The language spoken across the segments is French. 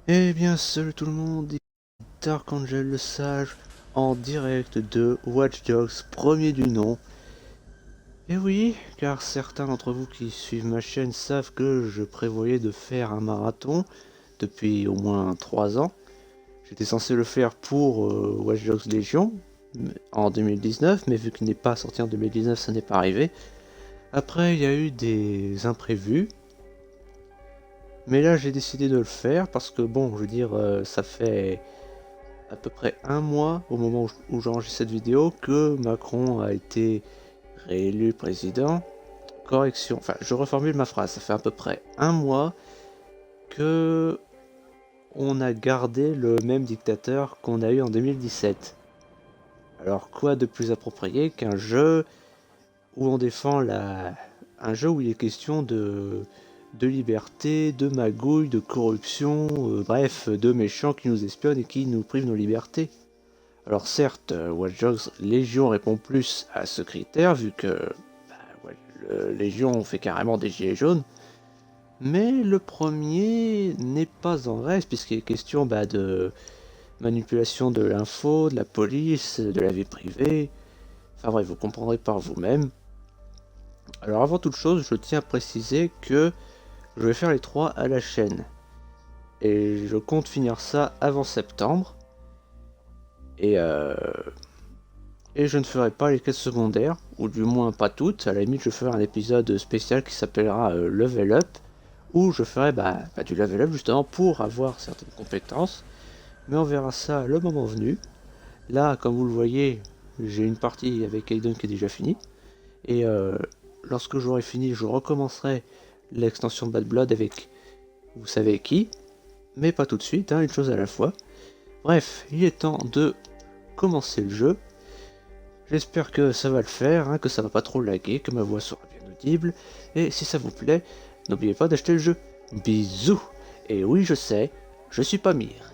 Eh bien, salut tout le monde, ici Dark Angel le Sage, en direct de Watch Dogs, premier du nom. Et oui, car certains d'entre vous qui suivent ma chaîne savent que je prévoyais de faire un marathon depuis au moins 3 ans. J'étais censé le faire pour Watch Dogs Légion en 2019, mais vu qu'il n'est pas sorti en 2019, ça n'est pas arrivé. Après, il y a eu des imprévus. Mais là, j'ai décidé de le faire parce que, bon, je veux dire, ça fait à peu près un mois au moment où j'enregistre cette vidéo que Macron a été réélu président. Correction, enfin je reformule ma phrase, ça fait à peu près un mois que on a gardé le même dictateur qu'on a eu en 2017. Alors quoi de plus approprié qu'un jeu où on défend un jeu où il est question de liberté, de magouille, de corruption, bref, de méchants qui nous espionnent et qui nous privent nos libertés. Alors certes, Watch Dogs Légion répond plus à ce critère, vu que Légion fait carrément des gilets jaunes, mais le premier n'est pas en reste, puisqu'il est question de manipulation de l'info, de la police, de la vie privée, enfin bref, vous comprendrez par vous-même. Alors avant toute chose, je tiens à préciser que je vais faire les trois à la chaîne, et je compte finir ça avant septembre, et je ne ferai pas les quêtes secondaires, ou du moins pas toutes. À la limite, je ferai un épisode spécial qui s'appellera Level Up, où je ferai du level up justement pour avoir certaines compétences. Mais on verra ça le moment venu. Là, comme vous le voyez, j'ai une partie avec Aiden qui est déjà finie. Et lorsque j'aurai fini, je recommencerai l'extension Bad Blood avec vous savez qui. Mais pas tout de suite, hein, une chose à la fois. Bref, il est temps de commencer le jeu. J'espère que ça va le faire, hein, que ça va pas trop laguer, que ma voix sera bien audible, et si ça vous plaît, n'oubliez pas d'acheter le jeu. Bisous. Et oui, je sais, je suis pas mire.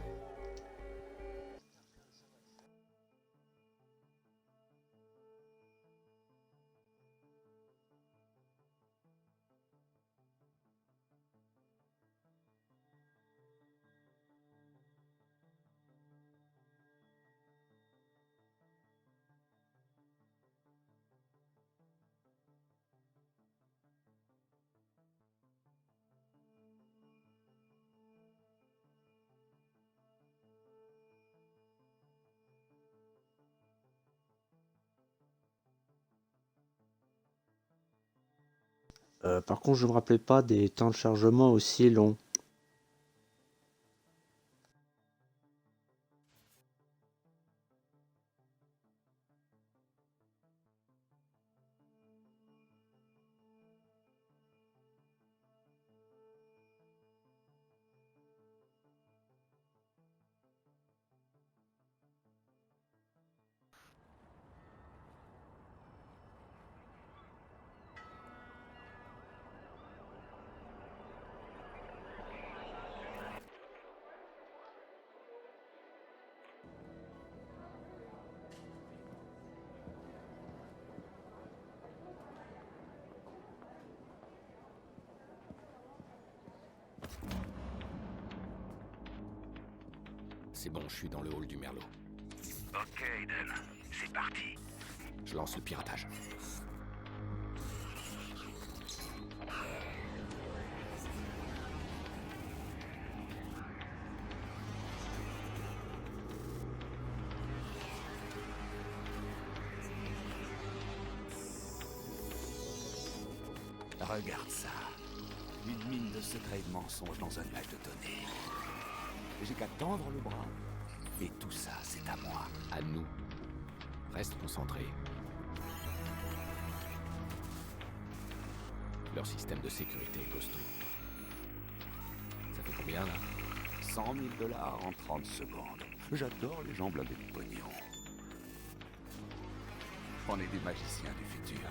Par contre, je me rappelais pas des temps de chargement aussi longs. C'est bon, je suis dans le hall du Merlot. Ok, Aiden, c'est parti. Je lance le piratage. Regarde ça. Une mine de secrets et de mensonges dans un nuage de données. J'ai qu'à tendre le bras. Et tout ça, c'est à moi. À nous. Reste concentré. Leur système de sécurité est costaud. Ça fait combien, là? 100 000 dollars en 30 secondes. J'adore les gens blindés de pognon. On est des magiciens du futur.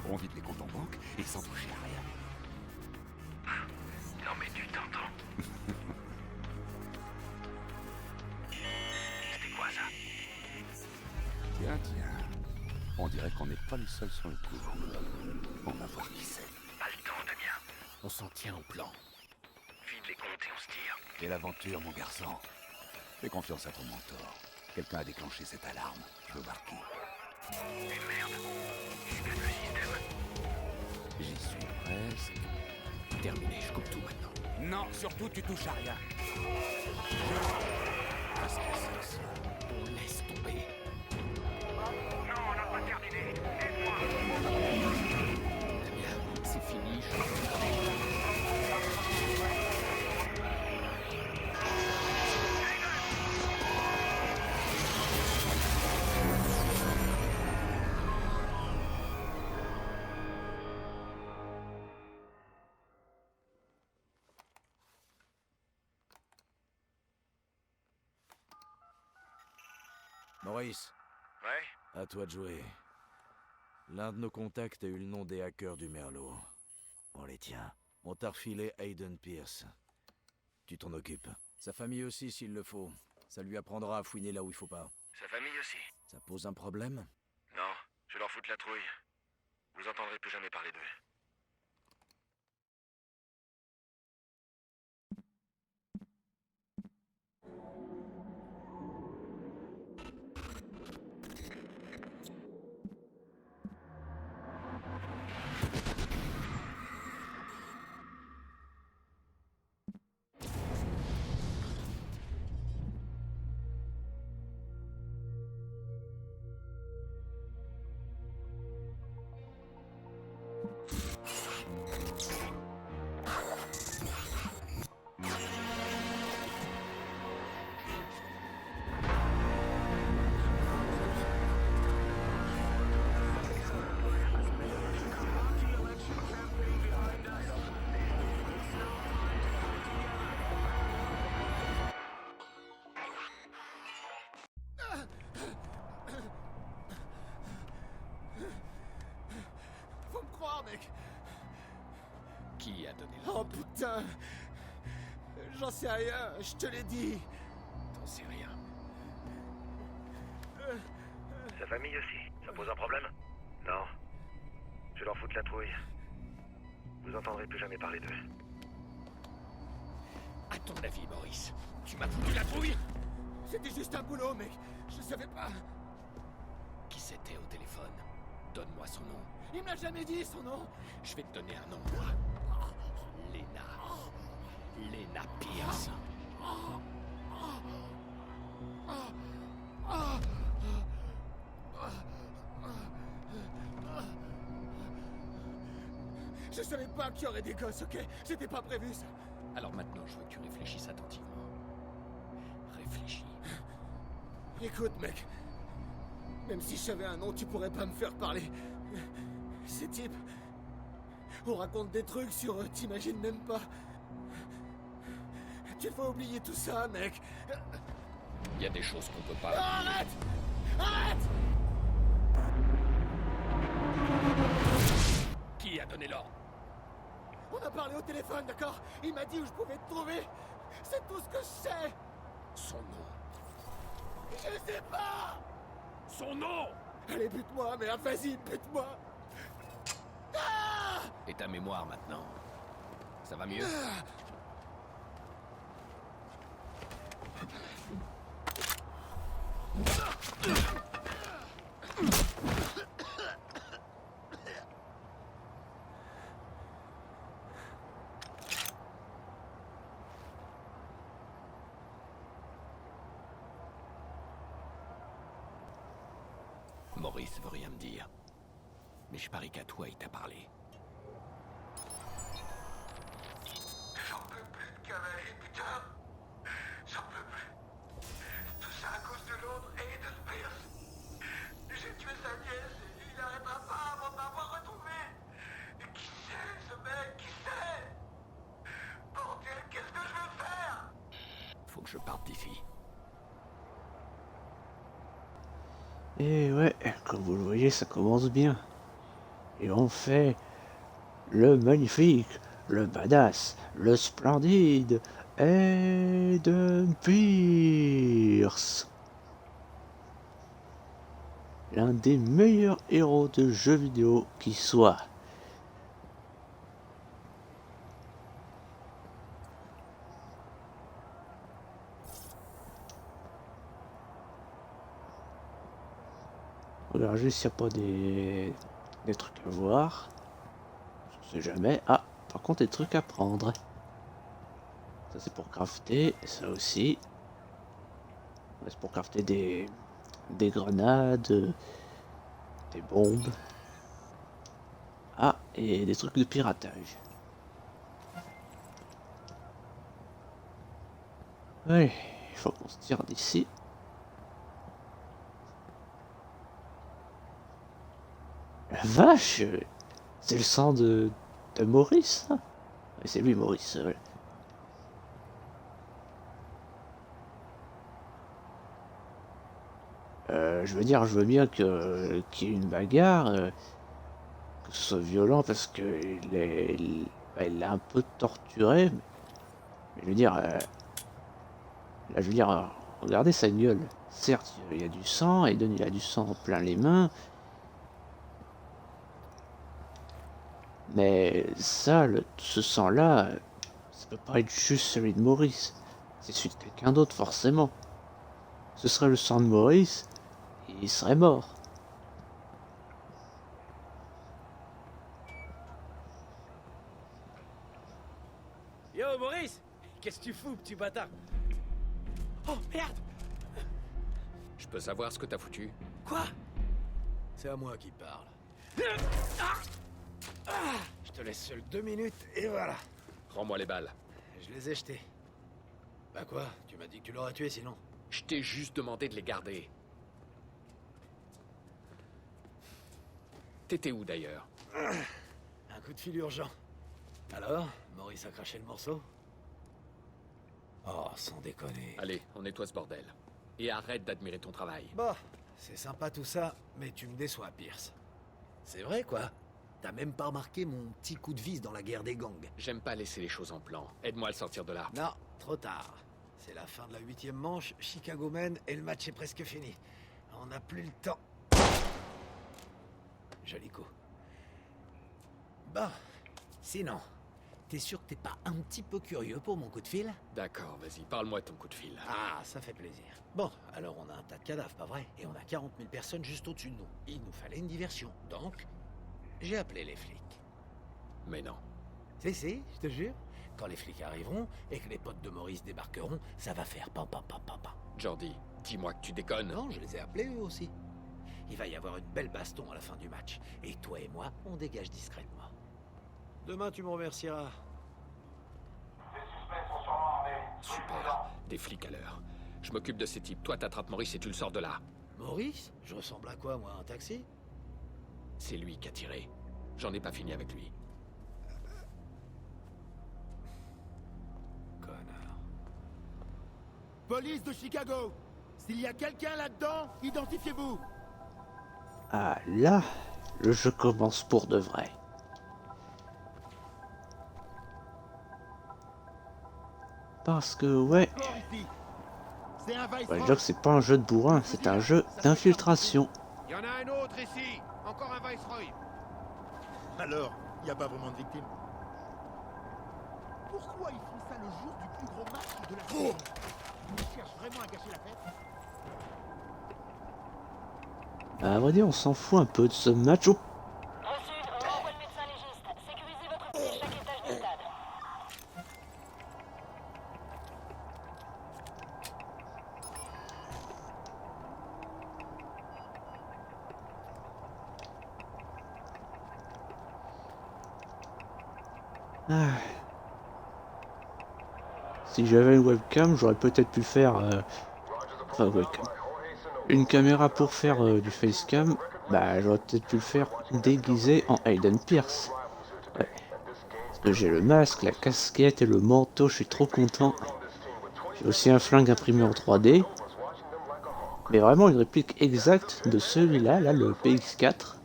On vide les comptes en banque et sans toucher à rien. Non mais tu t'entends. C'était quoi ça? Tiens, tiens. On dirait qu'on n'est pas les seuls sur le coup. On va voir qui c'est. Pas le temps, Damien. On s'en tient au plan. Vide les comptes et on se investir. Quelle aventure, mon garçon. Fais confiance à ton mentor. Quelqu'un a déclenché cette alarme. Je veux voir qui. Mais merde, j'éteins le système. J'y suis presque. Terminé, je coupe tout maintenant. Non, surtout tu touches à rien. Qu'est-ce que c'est que ça? On laisse tomber. Non, on n'a pas terminé. Aide-moi. Damien, c'est fini, je... Maurice, Ouais? à toi de jouer. L'un de nos contacts a eu le nom des hackers du Merlot. On les tient. On t'a refilé Aiden Pierce. Tu t'en occupes. Sa famille aussi s'il le faut. Ça lui apprendra à fouiner là où il faut pas. Sa famille aussi. Ça pose un problème? Non, je leur foutre la trouille. Vous entendrez plus jamais parler d'eux. Faut me croire, mec. Qui a donné Oh l'ordre? putain. J'en sais rien, je te l'ai dit. T'en sais rien. Sa famille aussi. Ça pose un problème? Non. Je leur foutre la trouille. Vous entendrez plus jamais parler d'eux. À ton avis, Maurice, tu m'as foutu la trouille? C'était juste un boulot, mec. Je savais pas. Qui c'était au téléphone? Donne-moi son nom. Il m'a jamais dit son nom. Je vais te donner un nom, moi. Lena. Lena Pierce. Je savais pas qu'il y aurait des gosses, ok? C'était pas prévu, ça. Alors maintenant, je veux que tu réfléchisses attentivement. Réfléchis. Écoute, mec. Même si je savais un nom, tu pourrais pas me faire parler. Ces types... On raconte des trucs sur eux, t'imagines même pas. Tu faut oublier tout ça, mec. Il y a des choses qu'on peut pas... Arrête! Arrête! Qui a donné l'ordre? On a parlé au téléphone, d'accord? Il m'a dit où je pouvais te trouver. C'est tout ce que je sais. Son nom. Je sais pas. Son nom! Allez, bute-moi, merde, vas-y, bute-moi. Ah! Et ta mémoire maintenant. Ça va mieux? Maurice veut rien me dire. Mais je parie qu'à toi, il t'a parlé. J'en peux plus de cavalerie, putain. J'en peux plus. Tout ça à cause de l'autre Aiden Pierce. J'ai tué sa nièce et il n'arrêtera pas avant de m'avoir retrouvé. Et qui c'est ce mec? Qui c'est? Bordel, qu'est-ce que je vais faire? Faut que je parte d'ici. Et ouais, comme vous le voyez, ça commence bien. Et on fait le magnifique, le badass, le splendide Aiden Pierce. L'un des meilleurs héros de jeux vidéo qui soit. Regarde juste s'il n'y a pas des trucs à voir. On sait jamais. Ah, par contre, des trucs à prendre. Ça, c'est pour crafter. Ça aussi. Ouais, c'est pour crafter des grenades, des bombes. Ah, et des trucs de piratage. Ouais, il faut qu'on se tire d'ici. La vache, c'est le sang de Maurice, ça. Ouais, c'est lui, Maurice. Ouais. Je veux dire, je veux bien qu'il y ait une bagarre, que ce soit violent parce que il l'a un peu torturé. Mais je veux dire, là, je veux dire, regardez sa gueule. Certes, il y a du sang, Aiden il a du sang plein les mains. Mais ça, ce sang-là, ça peut pas être juste celui de Maurice. C'est celui de quelqu'un d'autre, forcément. Ce serait le sang de Maurice, il serait mort. Yo, Maurice! Qu'est-ce que tu fous, petit bâtard? Oh, merde! Je peux savoir ce que t'as foutu? Quoi? C'est à moi qui parle. Je te laisse seul 2 minutes, et voilà. Rends-moi les balles. Je les ai jetées. Bah quoi? Tu m'as dit que tu l'aurais tué, sinon. Je t'ai juste demandé de les garder. T'étais où d'ailleurs? Un coup de fil urgent. Alors, Maurice a craché le morceau? Oh, sans déconner. Allez, on nettoie ce bordel. Et arrête d'admirer ton travail. Bon, c'est sympa tout ça, mais tu me déçois, Pierce. C'est vrai, quoi? T'as même pas remarqué mon petit coup de vis dans la guerre des gangs? J'aime pas laisser les choses en plan. Aide-moi à le sortir de là. Non, trop tard. C'est la fin de la 8e manche, Chicago mène et le match est presque fini. On n'a plus le temps. Joli coup. Bon, sinon, t'es sûr que t'es pas un petit peu curieux pour mon coup de fil? D'accord, vas-y, parle-moi de ton coup de fil. Ah, ça fait plaisir. Bon, alors on a un tas de cadavres, pas vrai? Et on a 40 000 personnes juste au-dessus de nous. Il nous fallait une diversion. Donc, j'ai appelé les flics. Mais non. Si, je te jure. Quand les flics arriveront et que les potes de Maurice débarqueront, ça va faire pam pam pam pam pam. Jordi, dis-moi que tu déconnes. Non, je les ai appelés eux aussi. Il va y avoir une belle baston à la fin du match. Et toi et moi, on dégage discrètement. Demain, tu me remercieras. Super, des flics à l'heure. Je m'occupe de ces types. Toi, t'attrapes Maurice et tu le sors de là. Maurice? Je ressemble à quoi, moi, un taxi? C'est lui qui a tiré. J'en ai pas fini avec lui. Connard. Police de Chicago! S'il y a quelqu'un là-dedans, identifiez-vous! Ah là, le jeu commence pour de vrai. Parce que ouais, Fort ici. C'est un Vice Watch Dogs c'est pas un jeu de bourrin, c'est un jeu d'infiltration. Il y en a un autre ici. Encore un Viceroy. Alors, il n'y a pas vraiment de victimes. Pourquoi ils font ça le jour du plus gros match de la saison? Ils cherchent vraiment à gâcher la fête? À vrai dire, on s'en fout un peu de ce match. Oh, Reçu, on envoie le médecin légiste. Sécurisez votre pied, chaque étage du stade. ah. Si j'avais une webcam, j'aurais peut-être pu faire... enfin, webcam. Une caméra pour faire du facecam, bah j'aurais peut-être pu le faire déguisé en Aiden Pierce. Ouais. Parce que j'ai le masque, la casquette et le manteau, je suis trop content. J'ai aussi un flingue imprimé en 3D. Mais vraiment une réplique exacte de celui-là, là, le PX4.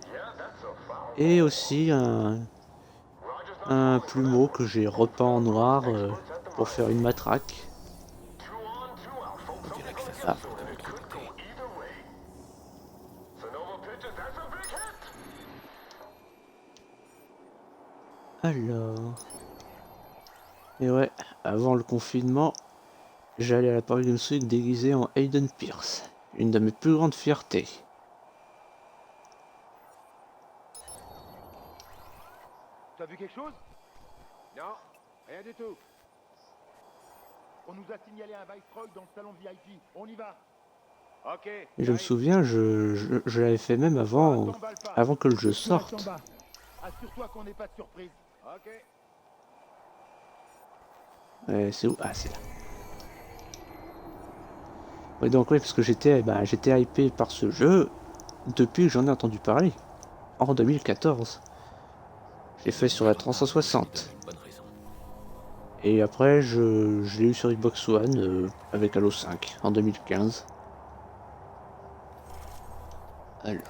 Et aussi un plumeau que j'ai repeint en noir pour faire une matraque. Ah. Alors... Et ouais, avant le confinement, j'allais à la Paris Games Week déguisé en Aiden Pierce. Une de mes plus grandes fiertés. T'as vu quelque chose? Non, rien du tout. On nous a signalé un Viceroy dans le salon VIP. On y va. Ok. Et je me souviens, je l'avais fait même avant que le jeu sorte. Assure-toi qu'on n'ait pas de surprise. Ok. C'est où? Ah, c'est là. Oui, donc oui, parce que j'étais hypé par ce jeu depuis que j'en ai entendu parler. En 2014. J'ai fait sur la 360. Une bonne raison. Et après, je l'ai eu sur Xbox One avec Halo 5 en 2015. Alors.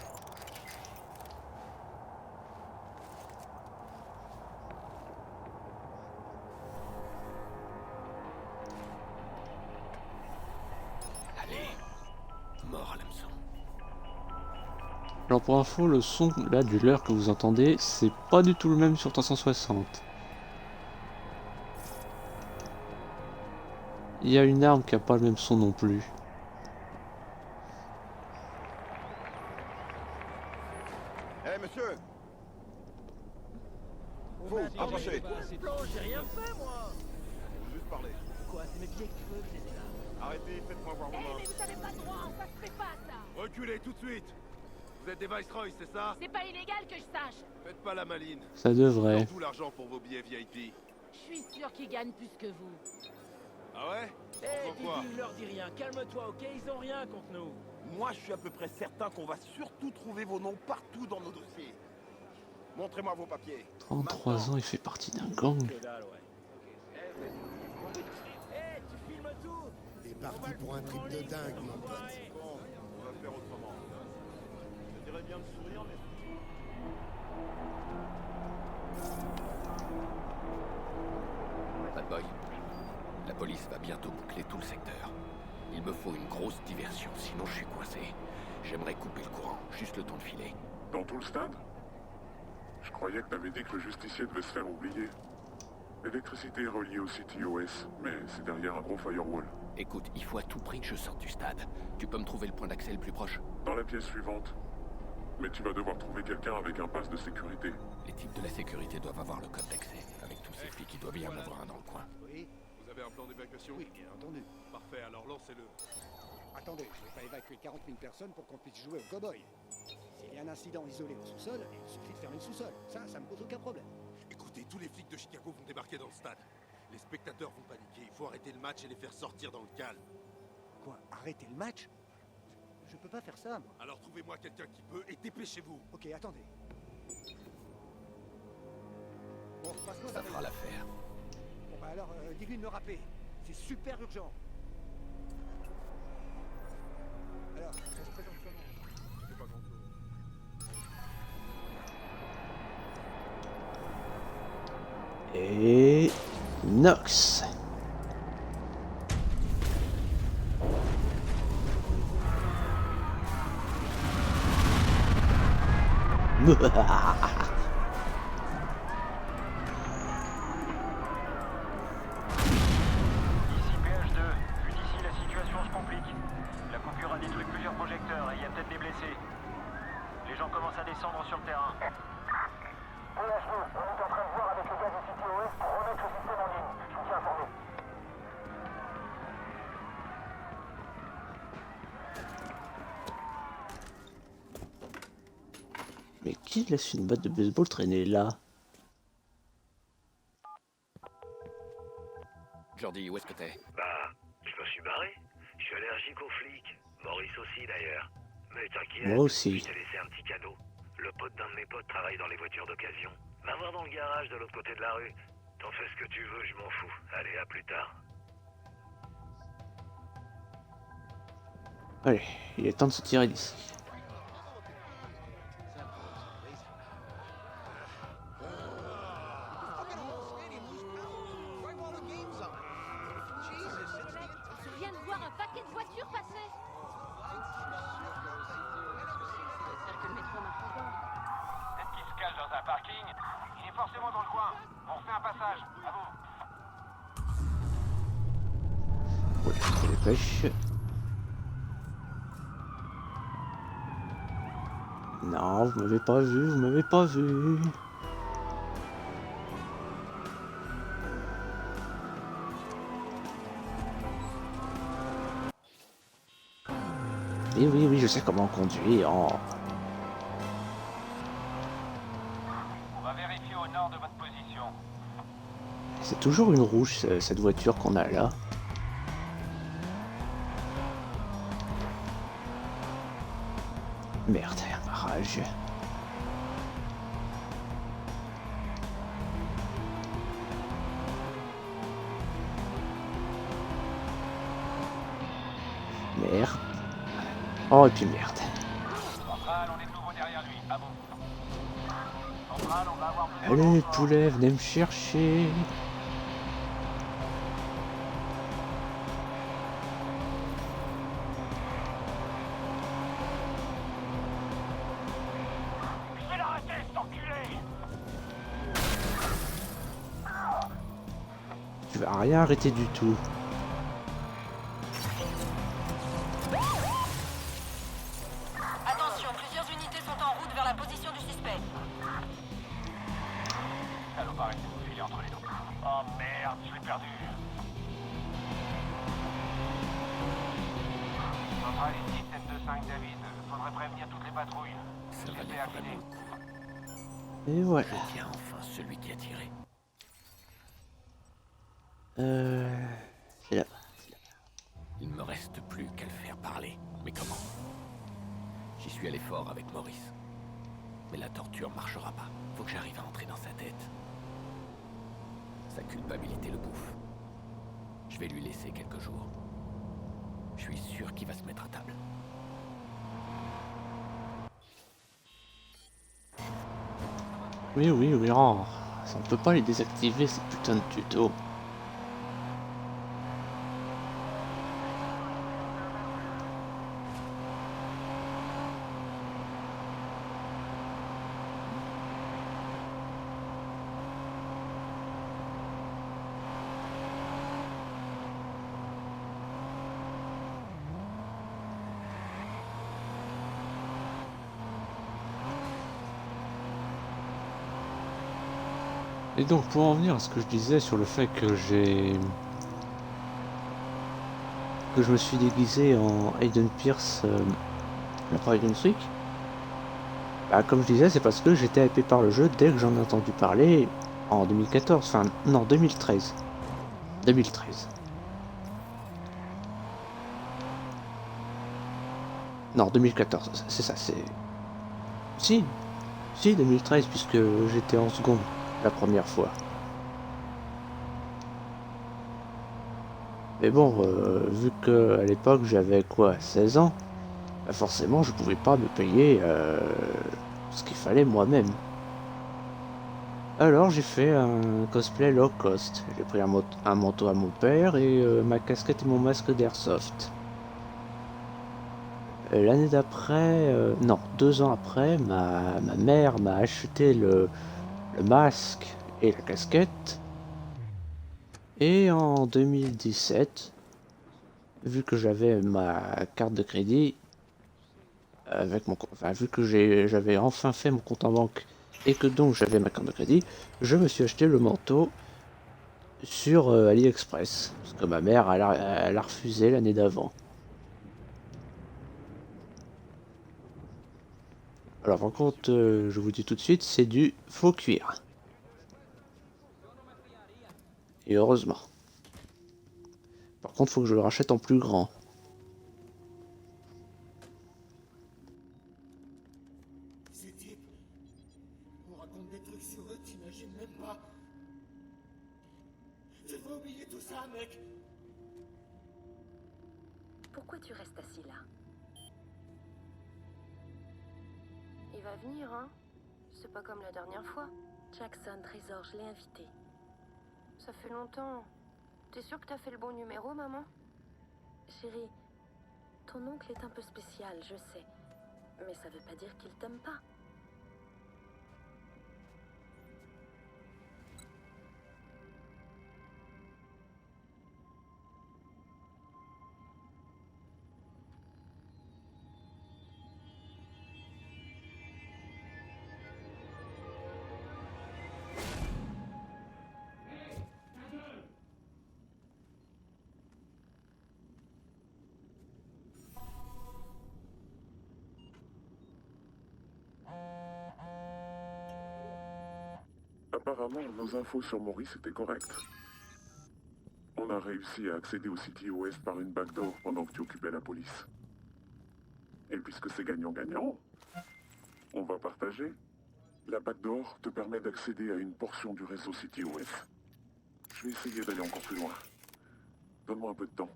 Allez, mort à l'hameçon. Alors pour info, le son là du leurre que vous entendez, c'est pas du tout le même sur 360. Il y a une arme qui a pas le même son non plus. Eh monsieur! Vous, approchez! J'ai rien fait, moi. Je veux juste parler. Quoi, c'est mes billets que tu veux que je les ai là? Arrêtez, faites-moi voir vos mains. vous avez pas le droit, ça se fait pas, ça. Reculez tout de suite! Vous êtes des Viceroy, c'est ça? C'est pas illégal que je sache. Faites pas la maline. Ça devrait. Tout l'argent pour vos billets VIP. Je suis sûr qu'ils gagnent plus que vous. Ah ouais? Eh, Pourquoi? Didi, leur dis rien. Calme-toi, ok? Ils ont rien contre nous. Moi, je suis à peu près certain qu'on va surtout trouver vos noms partout dans nos dossiers. Montrez-moi vos papiers. 33 ans, il fait partie d'un gang. Que dalle, ouais. Eh, tu filmes tout? T'es parti pour un trip de dingue, mon pote. Bon, on va faire autrement. Ça dirait bien de sourire, mais... Bad boy, la police va bientôt boucler tout le secteur. Il me faut une grosse diversion, sinon je suis coincé. J'aimerais couper le courant, juste le temps de filer. Dans tout le stade? Je croyais que t'avais dit que le justicier devait se faire oublier. L'électricité est reliée au site iOS, mais c'est derrière un gros firewall. Écoute, il faut à tout prix que je sorte du stade. Tu peux me trouver le point d'accès le plus proche? Dans la pièce suivante. Mais tu vas devoir trouver quelqu'un avec un pass de sécurité. Les types de la sécurité doivent avoir le code d'accès. Avec tous ces flics, il doit bien y en avoir un dans le coin. Oui? Vous avez un plan d'évacuation? Oui, bien entendu. Parfait, alors lancez-le. Attendez, je vais pas évacuer 40 000 personnes pour qu'on puisse jouer au cow-boy. S'il y a un incident isolé au sous-sol, il suffit de fermer le sous-sol. Ça me pose aucun problème. Écoutez, tous les flics de Chicago vont débarquer dans le stade. Les spectateurs vont paniquer. Il faut arrêter le match et les faire sortir dans le calme. Quoi, arrêter le match? Je peux pas faire ça, moi. Alors trouvez-moi quelqu'un qui peut et dépêchez-vous. Ok, attendez. Bon, passe-moi Ça fera l'affaire. Bon, bah alors, dis-lui de me rappeler. C'est super urgent. Alors, ça se présente comment? C'est pas grand-chose. Et... Nox. Ici PH2. Vu d'ici, la situation se complique. La coupure a détruit plusieurs projecteurs et il y a peut-être des blessés. Les gens commencent à descendre sur le terrain. PH2, on est en train de voir avec les gars du site OS pour remettre le système en ligne. Je vous tiens informé. Mais qui laisse une batte de baseball traîner là? Jordi, où est-ce que t'es? Bah, je me suis barré. Je suis allergique aux flics. Maurice aussi d'ailleurs. Mais t'inquiète, Moi aussi. je t'ai laissé un petit cadeau. Le pote d'un de mes potes travaille dans les voitures d'occasion. Va voir dans le garage de l'autre côté de la rue. T'en fais ce que tu veux, je m'en fous. Allez, à plus tard. Allez, il est temps de se tirer d'ici. Je viens de voir un paquet de voitures passer. J'espère que le métro marche encore. Peut-être qu'il se cache dans un parking. Il est forcément dans le coin. On refait un passage. À vous. Ouais, je dépêche. Non, vous m'avez pas vu, vous m'avez pas vu. Et oui, oui, je sais comment conduire. Oh. On va vérifier au nord de votre position. C'est toujours une rouge, cette voiture qu'on a là. Merde, un barrage. Merde. Oh, et puis merde. Central, on est de nouveau derrière lui. À vous. Central, on va avoir plus de Allez, renforts. poulet, venez me chercher. Je vais l'arrêter, cet enculé. Tu vas rien arrêter du tout. Attention, plusieurs unités sont en route vers la position du suspect. Salopard, arrêtez de vous filer entre les deux. Oh merde, je l'ai perdu. Central ici, 725 David. Faudrait prévenir toutes les patrouilles. Ça J'étais valait affiné. vraiment le coup. Et voilà. Je tiens enfin celui qui a tiré. C'est là. Il ne me reste plus qu'à le faire parler. Mais comment? J'y suis allé fort avec Maurice. Mais la torture marchera pas. Faut que j'arrive à entrer dans sa tête. Sa culpabilité le bouffe. Je vais lui laisser quelques jours. Je suis sûr qu'il va se mettre à table. Oui, oui, oui. Oh. On peut pas les désactiver, ces putains de tutos. Et donc pour en venir à ce que je disais sur le fait que je me suis déguisé en Aiden Pierce la Paragon Trick, bah, comme je disais, c'est parce que j'étais hypé par le jeu dès que j'en ai entendu parler en 2014, enfin non 2013. 2013. Non 2014, c'est ça, c'est... Si 2013 puisque j'étais en seconde la première fois. Mais bon, vu que à l'époque j'avais quoi, 16 ans, bah forcément je pouvais pas me payer ce qu'il fallait moi-même. Alors j'ai fait un cosplay low cost. J'ai pris un manteau à mon père et ma casquette et mon masque d'airsoft. L'année d'après, non, 2 ans après, ma mère m'a acheté le masque et la casquette. Et en 2017, vu que j'avais ma carte de crédit, vu que j'avais enfin fait mon compte en banque et que donc j'avais ma carte de crédit, je me suis acheté le manteau sur AliExpress. Parce que ma mère, elle a refusé l'année d'avant. Alors par contre, je vous dis tout de suite, c'est du faux cuir. Et heureusement. Par contre, faut que je le rachète en plus grand. Ces types, on raconte des trucs sur eux, t'imagines même pas. Tu devrais oublier tout ça, mec. Pourquoi tu restes assis là? Il va venir, hein? C'est pas comme la dernière fois. Jackson, Trésor, je l'ai invité. Ça fait longtemps. T'es sûre que t'as fait le bon numéro, maman? Chérie, ton oncle est un peu spécial, je sais. Mais ça veut pas dire qu'il t'aime pas. Apparemment, nos infos sur Maurice étaient correctes. On a réussi à accéder au City OS par une backdoor pendant que tu occupais la police. Et puisque c'est gagnant-gagnant, on va partager. La backdoor te permet d'accéder à une portion du réseau City OS. Je vais essayer d'aller encore plus loin. Donne-moi un peu de temps.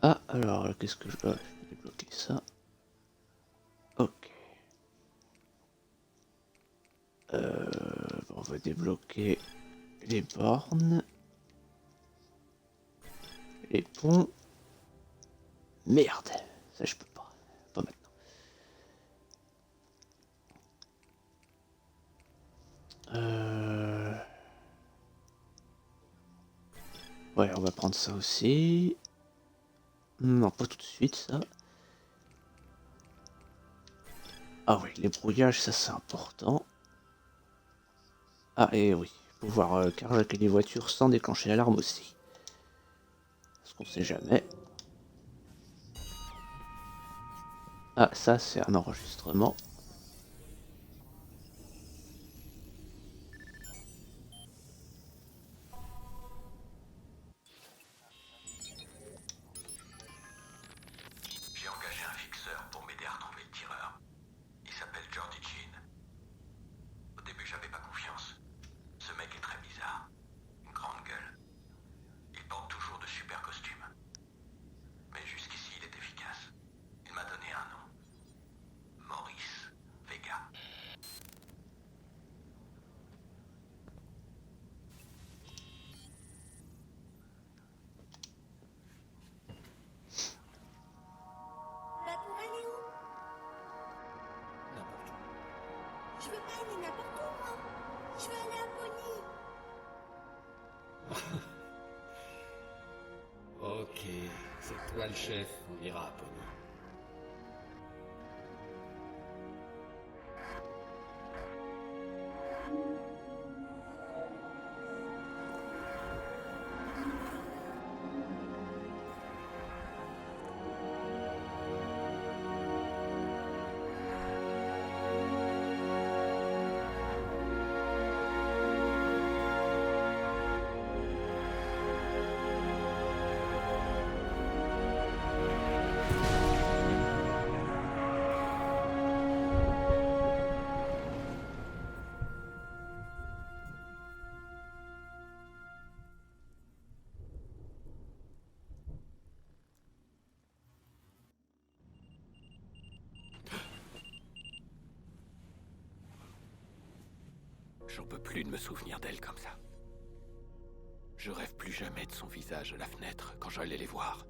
Ah, alors, qu'est-ce que je dois... Je vais débloquer ça. Ok. On va débloquer les bornes. Les ponts. Merde, ça je peux pas. Pas maintenant. Ouais, on va prendre ça aussi. Non, pas tout de suite, ça. Ah oui, les brouillages, ça c'est important. Ah, et oui, pouvoir carjacker les voitures sans déclencher l'alarme aussi. Parce qu'on sait jamais. Ah, ça c'est un enregistrement. J'ai engagé un fixeur pour m'aider à retrouver le tireur. Il s'appelle Jordi Jean. Au début, j'avais pas confiance. Ce mec est très bizarre. Une grande gueule. Il porte toujours de super costumes. Mais jusqu'ici, il est efficace. Il m'a donné un nom. Maurice Vega. Bah pour aller où? N'importe où. Je veux pas aller n'importe où, moi. Je veux aller à Pony. Ok, c'est toi le chef, on ira à Pony. J'en peux plus de me souvenir d'elle comme ça. Je rêve plus jamais de son visage à la fenêtre quand j'allais les voir.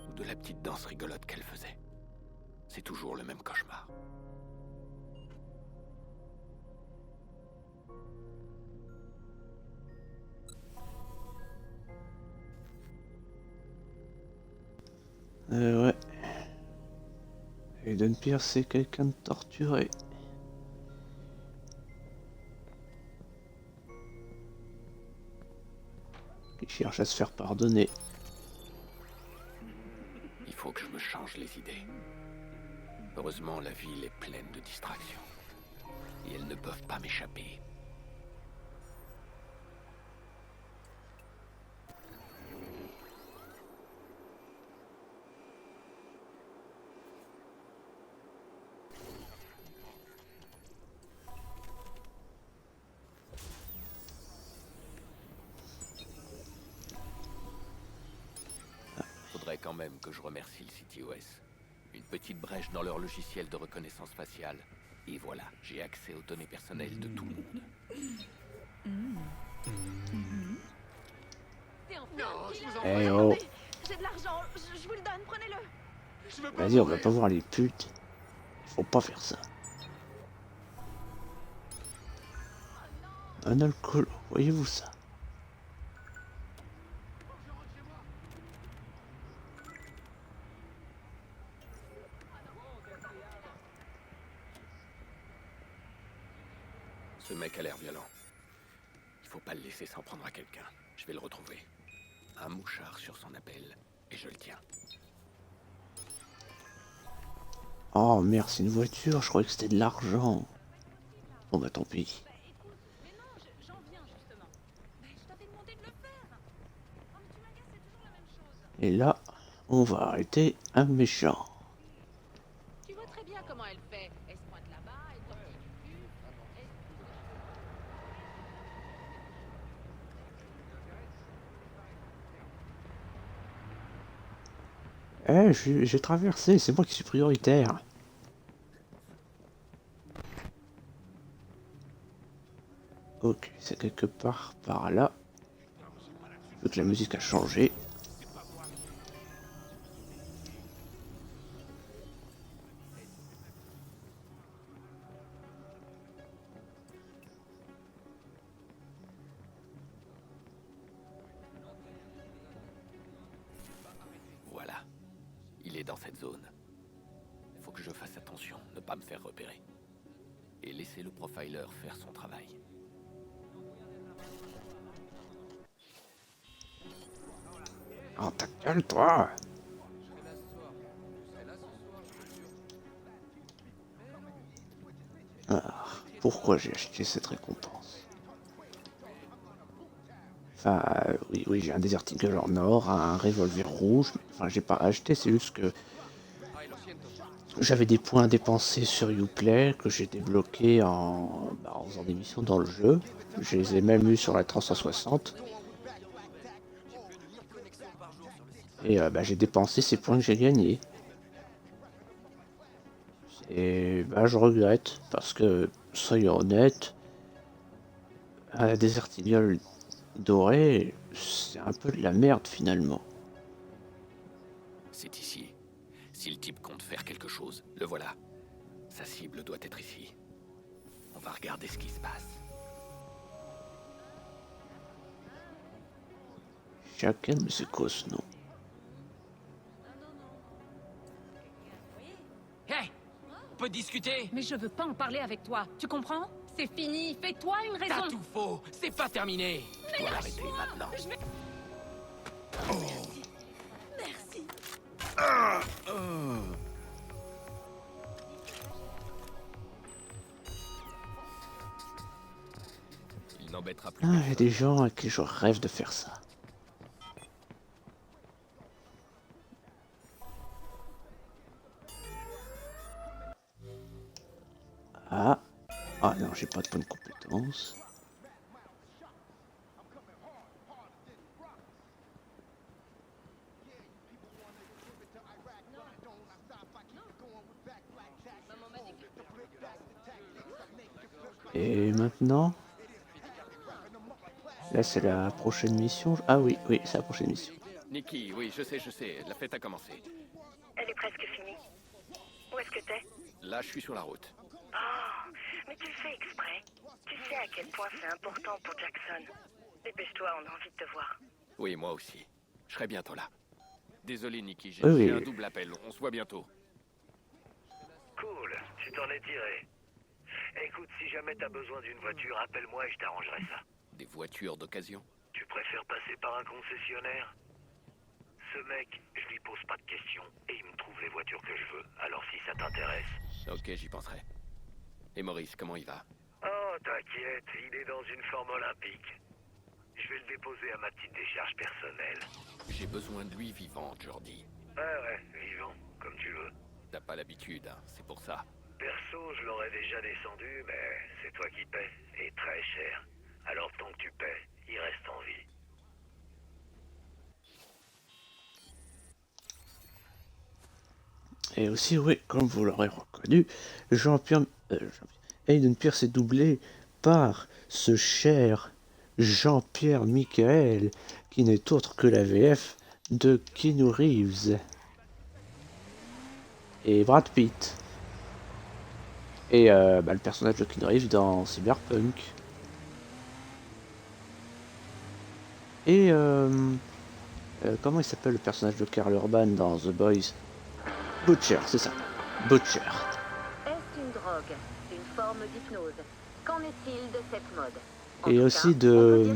Ou de la petite danse rigolote qu'elle faisait. C'est toujours le même cauchemar. Ouais. Aiden Pierce, c'est quelqu'un de torturé. Qui cherche à se faire pardonner. Il faut que je me change les idées. Heureusement, la ville est pleine de distractions. Et elles ne peuvent pas m'échapper. Faudrait quand même que je remercie le City OS. Une petite brèche dans leur logiciel de reconnaissance faciale. Et voilà, j'ai accès aux données personnelles de tout le monde. Eh oh. J'ai de l'argent, je vous le donne, prenez-le. Vas-y, on va pas voir les putes. Faut pas faire ça. Un alcoolo, voyez-vous ça? Ce mec a l'air violent. Il faut pas le laisser s'en prendre à quelqu'un. Je vais le retrouver. Un mouchard sur son appel, et je le tiens. Oh merde, c'est une voiture, je croyais que c'était de l'argent. Bon bah tant pis. Et là, on va arrêter un méchant. Tu vois très bien comment elle fait. Elle se pointe là-bas, elle tortille du cul. J'ai traversé, c'est moi qui suis prioritaire. Ok, c'est quelque part par là. Vu que la musique a changé. Voilà. Il est dans cette zone. Il faut que je fasse attention, ne pas me faire repérer. Et laisser le profiler faire son travail. Oh ta gueule toi! Ah, pourquoi j'ai acheté cette récompense? Enfin, oui, j'ai un Desert Eagle en or, un revolver rouge. Enfin, j'ai pas acheté, c'est juste que j'avais des points dépensés sur Uplay que j'ai débloqués en faisant des missions dans le jeu. Je les ai même eu sur la 360. Et j'ai dépensé ces points que j'ai gagnés. Et je regrette, parce que, soyons honnêtes, un Desert Eagle doré, c'est un peu de la merde finalement. C'est ici. Si le type compte faire quelque chose, le voilà. Sa cible doit être ici. On va regarder ce qui se passe. Chacun de ses causes, non. Hey, on peut discuter. Mais je veux pas en parler avec toi, tu comprends? C'est fini, fais-toi une raison. T'as tout faux, c'est pas terminé. Je dois l'arrêter maintenant. Merci. Il n'embêtera plus. Il y a des gens à qui je rêve de faire ça. Ah non, j'ai pas de bonnes compétences. Et maintenant, là c'est la prochaine mission. Ah oui, c'est la prochaine mission. Nikki, oui, je sais, la fête a commencé. Elle est presque finie. Où est-ce que t'es? Là, je suis sur la route. Oh, mais tu le fais exprès. Tu sais à quel point c'est important pour Jackson. Dépêche-toi, on a envie de te voir. Oui, moi aussi. Je serai bientôt là. Désolé, Nikki, j'ai Oui. un double appel. On se voit bientôt. Cool, tu t'en es tiré. Écoute, si jamais t'as besoin d'une voiture, appelle-moi et je t'arrangerai ça. Des voitures d'occasion? Tu préfères passer par un concessionnaire? Ce mec, je lui pose pas de questions et il me trouve les voitures que je veux. Alors si ça t'intéresse... Ok, j'y penserai. Et Maurice, comment il va? Oh, t'inquiète, il est dans une forme olympique. Je vais le déposer à ma petite décharge personnelle. J'ai besoin de lui vivant, Jordi. Ouais, vivant, comme tu veux. T'as pas l'habitude, hein, c'est pour ça. Perso, je l'aurais déjà descendu, mais c'est toi qui paies, et très cher. Alors tant que tu paies, il reste en vie. Et aussi, oui, comme vous l'aurez reconnu, Aiden Pierce est doublé par ce cher Jean-Pierre Michael, qui n'est autre que la VF de Keanu Reeves et Brad Pitt. Et le personnage de Keanu Reeves dans Cyberpunk. Et comment il s'appelle le personnage de Karl Urban dans The Boys? Butcher, c'est ça. Butcher. Est-ce une drogue? Une forme d'hypnose? Qu'en est-il de cette mode? Et aussi de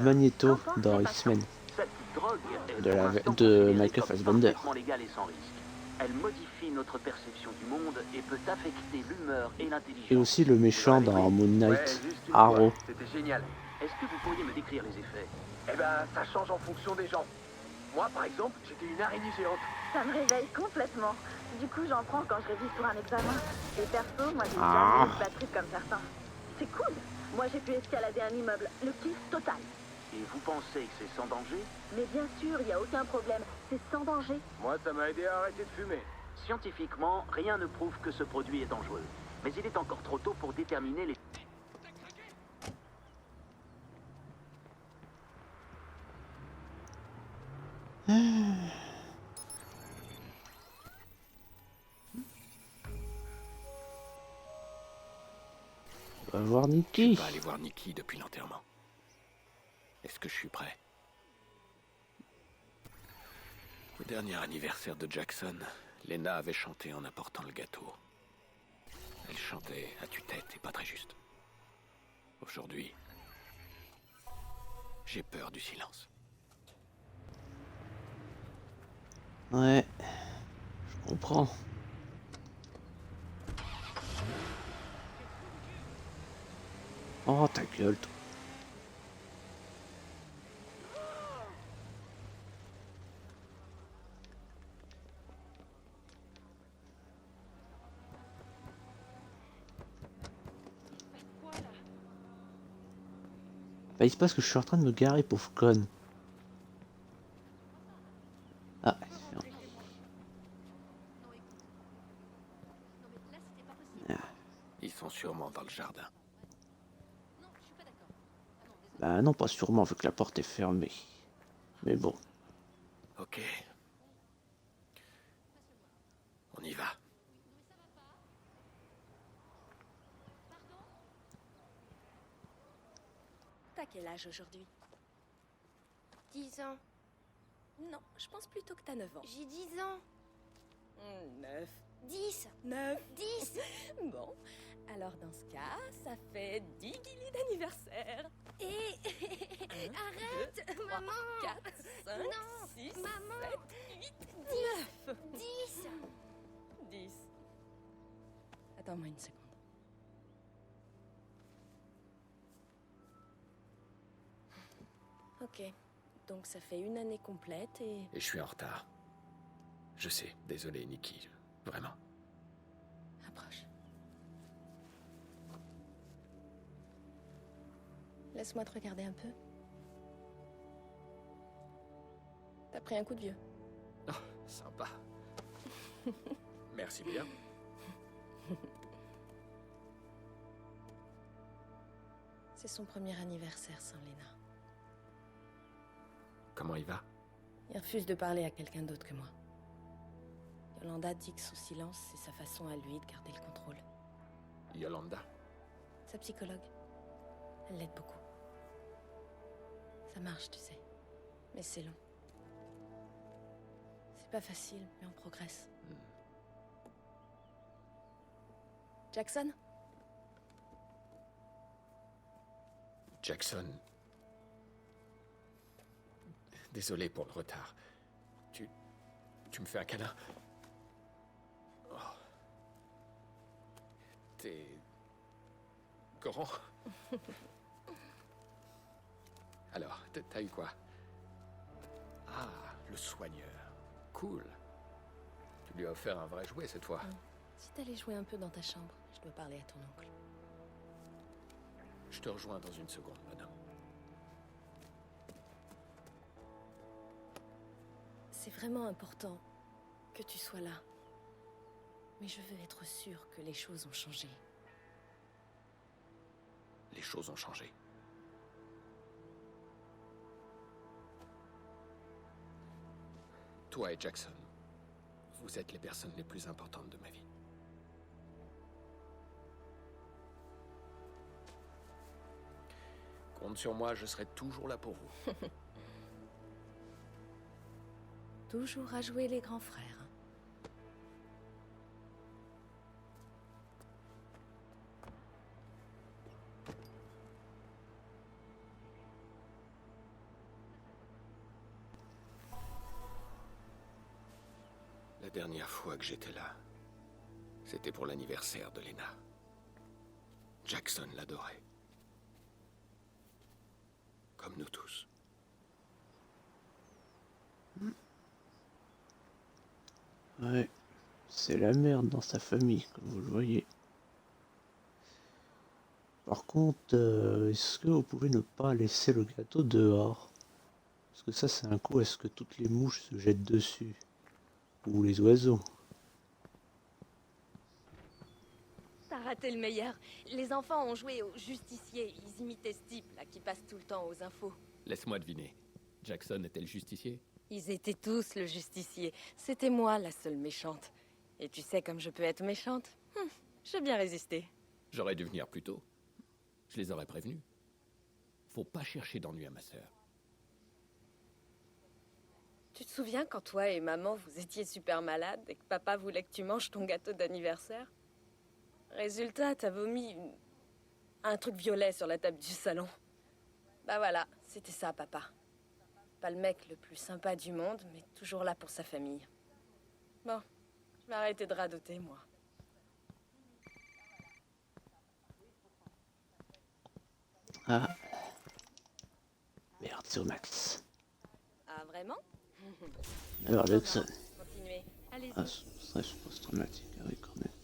Magneto dans X-Men. De Michael Fassbender. Elle modifie notre perception du monde et peut affecter l'humeur et l'intelligence. Et aussi le méchant dans Moon Ouais, Knight, juste une Arrow. fois. C'était génial. Est-ce que vous pourriez me décrire les effets? Eh ben, ça change en fonction des gens. Moi, par exemple, j'étais une araignée géante. Ça me réveille complètement. Du coup, j'en prends quand je révise pour un examen. Et perso, moi, j'ai Ah. jamais eu de batterie comme certains. C'est cool. Moi, j'ai pu escalader un immeuble. Le kiff total. Et vous pensez que c'est sans danger? Mais bien sûr, il n'y a aucun problème. C'est sans danger. Moi, ça m'a aidé à arrêter de fumer. Scientifiquement, rien ne prouve que ce produit est dangereux. Mais il est encore trop tôt pour déterminer les... On va voir Je Nikki. suis pas allé voir Nikki depuis l'enterrement. Est-ce que je suis prêt? Au dernier anniversaire de Jackson, Lena avait chanté en apportant le gâteau. Elle chantait à tue-tête et pas très juste. Aujourd'hui, j'ai peur du silence. Ouais, je comprends. Oh ta gueule, toi. Bah, il se passe que je suis en train de me garer, pauvre conne. Ah, non. Ils sont sûrement dans le jardin. Bah non, pas sûrement, vu que la porte est fermée. Mais bon. Ok. On y va. T'as quel âge aujourd'hui? 10 ans. Non, je pense plutôt que t'as 9 ans. J'ai 10 ans. 9. 10. 9. 10. Bon, alors dans ce cas, ça fait 10 guilis d'anniversaire. Et... Arrête, 2, 3, maman. 4, 5, Non, 6, maman. 7, 8, 9. 10. 10. Attends-moi une seconde. Ok, donc ça fait une année complète et... Et je suis en retard. Je sais, désolé Nikki, vraiment. Approche. Laisse-moi te regarder un peu. T'as pris un coup de vieux. Oh, sympa. Merci bien. C'est son premier anniversaire sans Lena. Comment il va? Il refuse de parler à quelqu'un d'autre que moi. Yolanda dit que son silence, c'est sa façon à lui de garder le contrôle. Yolanda? Sa psychologue. Elle l'aide beaucoup. Ça marche, tu sais. Mais c'est long. C'est pas facile, mais on progresse. Jackson? Jackson. Désolé pour le retard. Tu me fais un câlin? Oh. T'es... grand? Alors, t'as eu quoi? Ah, le soigneur. Cool. Tu lui as offert un vrai jouet cette fois. Si t'allais jouer un peu dans ta chambre, je dois parler à ton oncle. Je te rejoins dans une seconde, madame. C'est vraiment important que tu sois là. Mais je veux être sûre que les choses ont changé. Les choses ont changé. Toi et Jackson, vous êtes les personnes les plus importantes de ma vie. Compte sur moi, je serai toujours là pour vous. Toujours à jouer les grands frères. La La dernière fois que j'étais là, c'était pour l'anniversaire de Lena. Jackson l'adorait. Comme nous tous. Ouais, c'est la merde dans sa famille, comme vous le voyez. Par contre, est-ce que vous pouvez ne pas laisser le gâteau dehors? Parce que ça, c'est un coup, est-ce que toutes les mouches se jettent dessus? Ou les oiseaux? T'as raté le meilleur. Les enfants ont joué au justicier. Ils imitaient ce type là qui passe tout le temps aux infos. Laisse-moi deviner. Jackson était le justicier? Ils étaient tous le justicier. C'était moi la seule méchante. Et tu sais comme je peux être méchante? J'ai bien résisté. J'aurais dû venir plus tôt. Je les aurais prévenus. Faut pas chercher d'ennui à ma sœur. Tu te souviens quand toi et maman vous étiez super malades et que papa voulait que tu manges ton gâteau d'anniversaire? Résultat, t'as vomi un truc violet sur la table du salon. Bah voilà, c'était ça, papa. Pas le mec le plus sympa du monde, mais toujours là pour sa famille. Bon, je vais arrêter de radoter, moi. Ah. Merde, c'est au max. Ah, vraiment? Alors, Jackson. Continuez. Allez-y. Ah, stress post-traumatique, ah oui, quand même.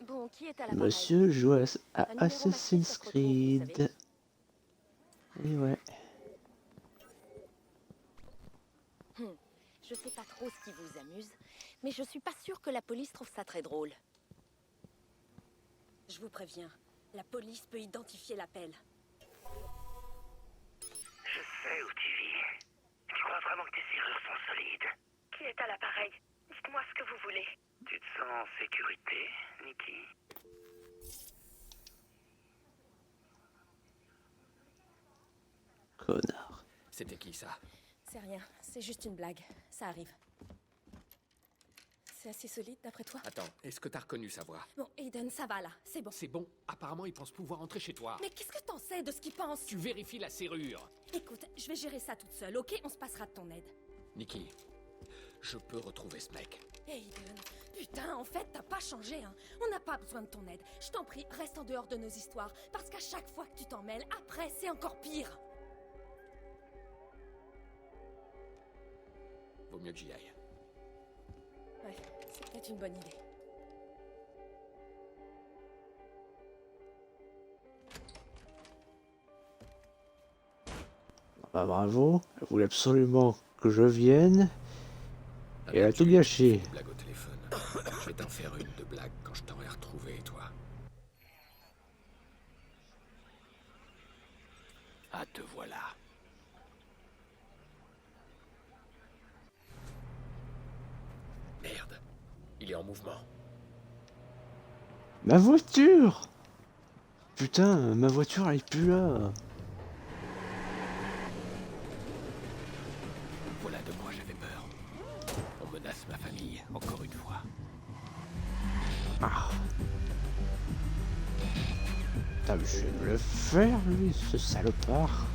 Bon, qui est à l'appareil? Monsieur joue à Un numéro Assassin's masqué se retrouve, vous Creed. savez. Et ouais. Je sais pas trop ce qui vous amuse, mais je suis pas sûre que la police trouve ça très drôle. Je vous préviens, la police peut identifier l'appel. Je sais où tu vis. Tu crois vraiment que tes serrures sont solides? Qui est à l'appareil? Dites-moi ce que vous voulez. Tu te sens en sécurité, Nikki? Connard. C'était qui ça? C'est rien, c'est juste une blague, ça arrive. C'est assez solide d'après toi? Attends, est-ce que t'as reconnu sa voix? Bon, Aiden, ça va là, c'est bon. C'est bon. Apparemment, il pense pouvoir entrer chez toi. Mais qu'est-ce que t'en sais de ce qu'il pense? Tu vérifies la serrure. Écoute, je vais gérer ça toute seule, ok? On se passera de ton aide. Nikki, je peux retrouver ce mec. Aiden, putain, en fait, t'as pas changé, hein. On n'a pas besoin de ton aide. Je t'en prie, reste en dehors de nos histoires. Parce qu'à chaque fois que tu t'en mêles, après, c'est encore pire. Vaut mieux que j'y aille. Ouais, c'est peut-être une bonne idée. Bah bravo, elle voulait absolument que je vienne. Et elle a tout gâché. Une blague au téléphone. Je vais t'en faire une de blague quand je t'aurai retrouvé, toi. Ah, te voilà. Merde, il est en mouvement. Ma voiture! Putain, ma voiture elle est plus là. Voilà de quoi j'avais peur. On menace ma famille, encore une fois. Ah. Putain, mais je vais me le faire lui, ce salopard.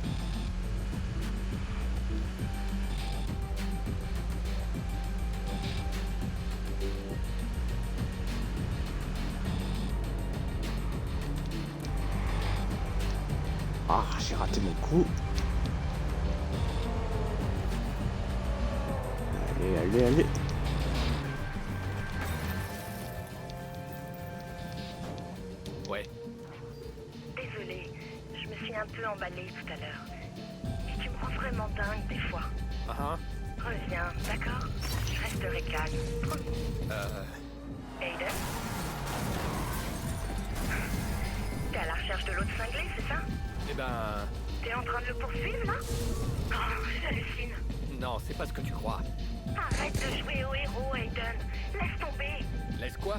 Ah, j'ai raté mon coup. Allez, allez, allez. Ouais. Désolée, je me suis un peu emballée tout à l'heure. Et tu me rends vraiment dingue des fois. Reviens, d'accord? Je resterai calme. Promis. Aiden? T'es à la recherche de l'autre cinglé, c'est ça? Eh ben... T'es en train de le poursuivre, là? Oh, j'hallucine. Non, c'est pas ce que tu crois. Arrête de jouer au héros, Aiden. Laisse tomber. Laisse quoi?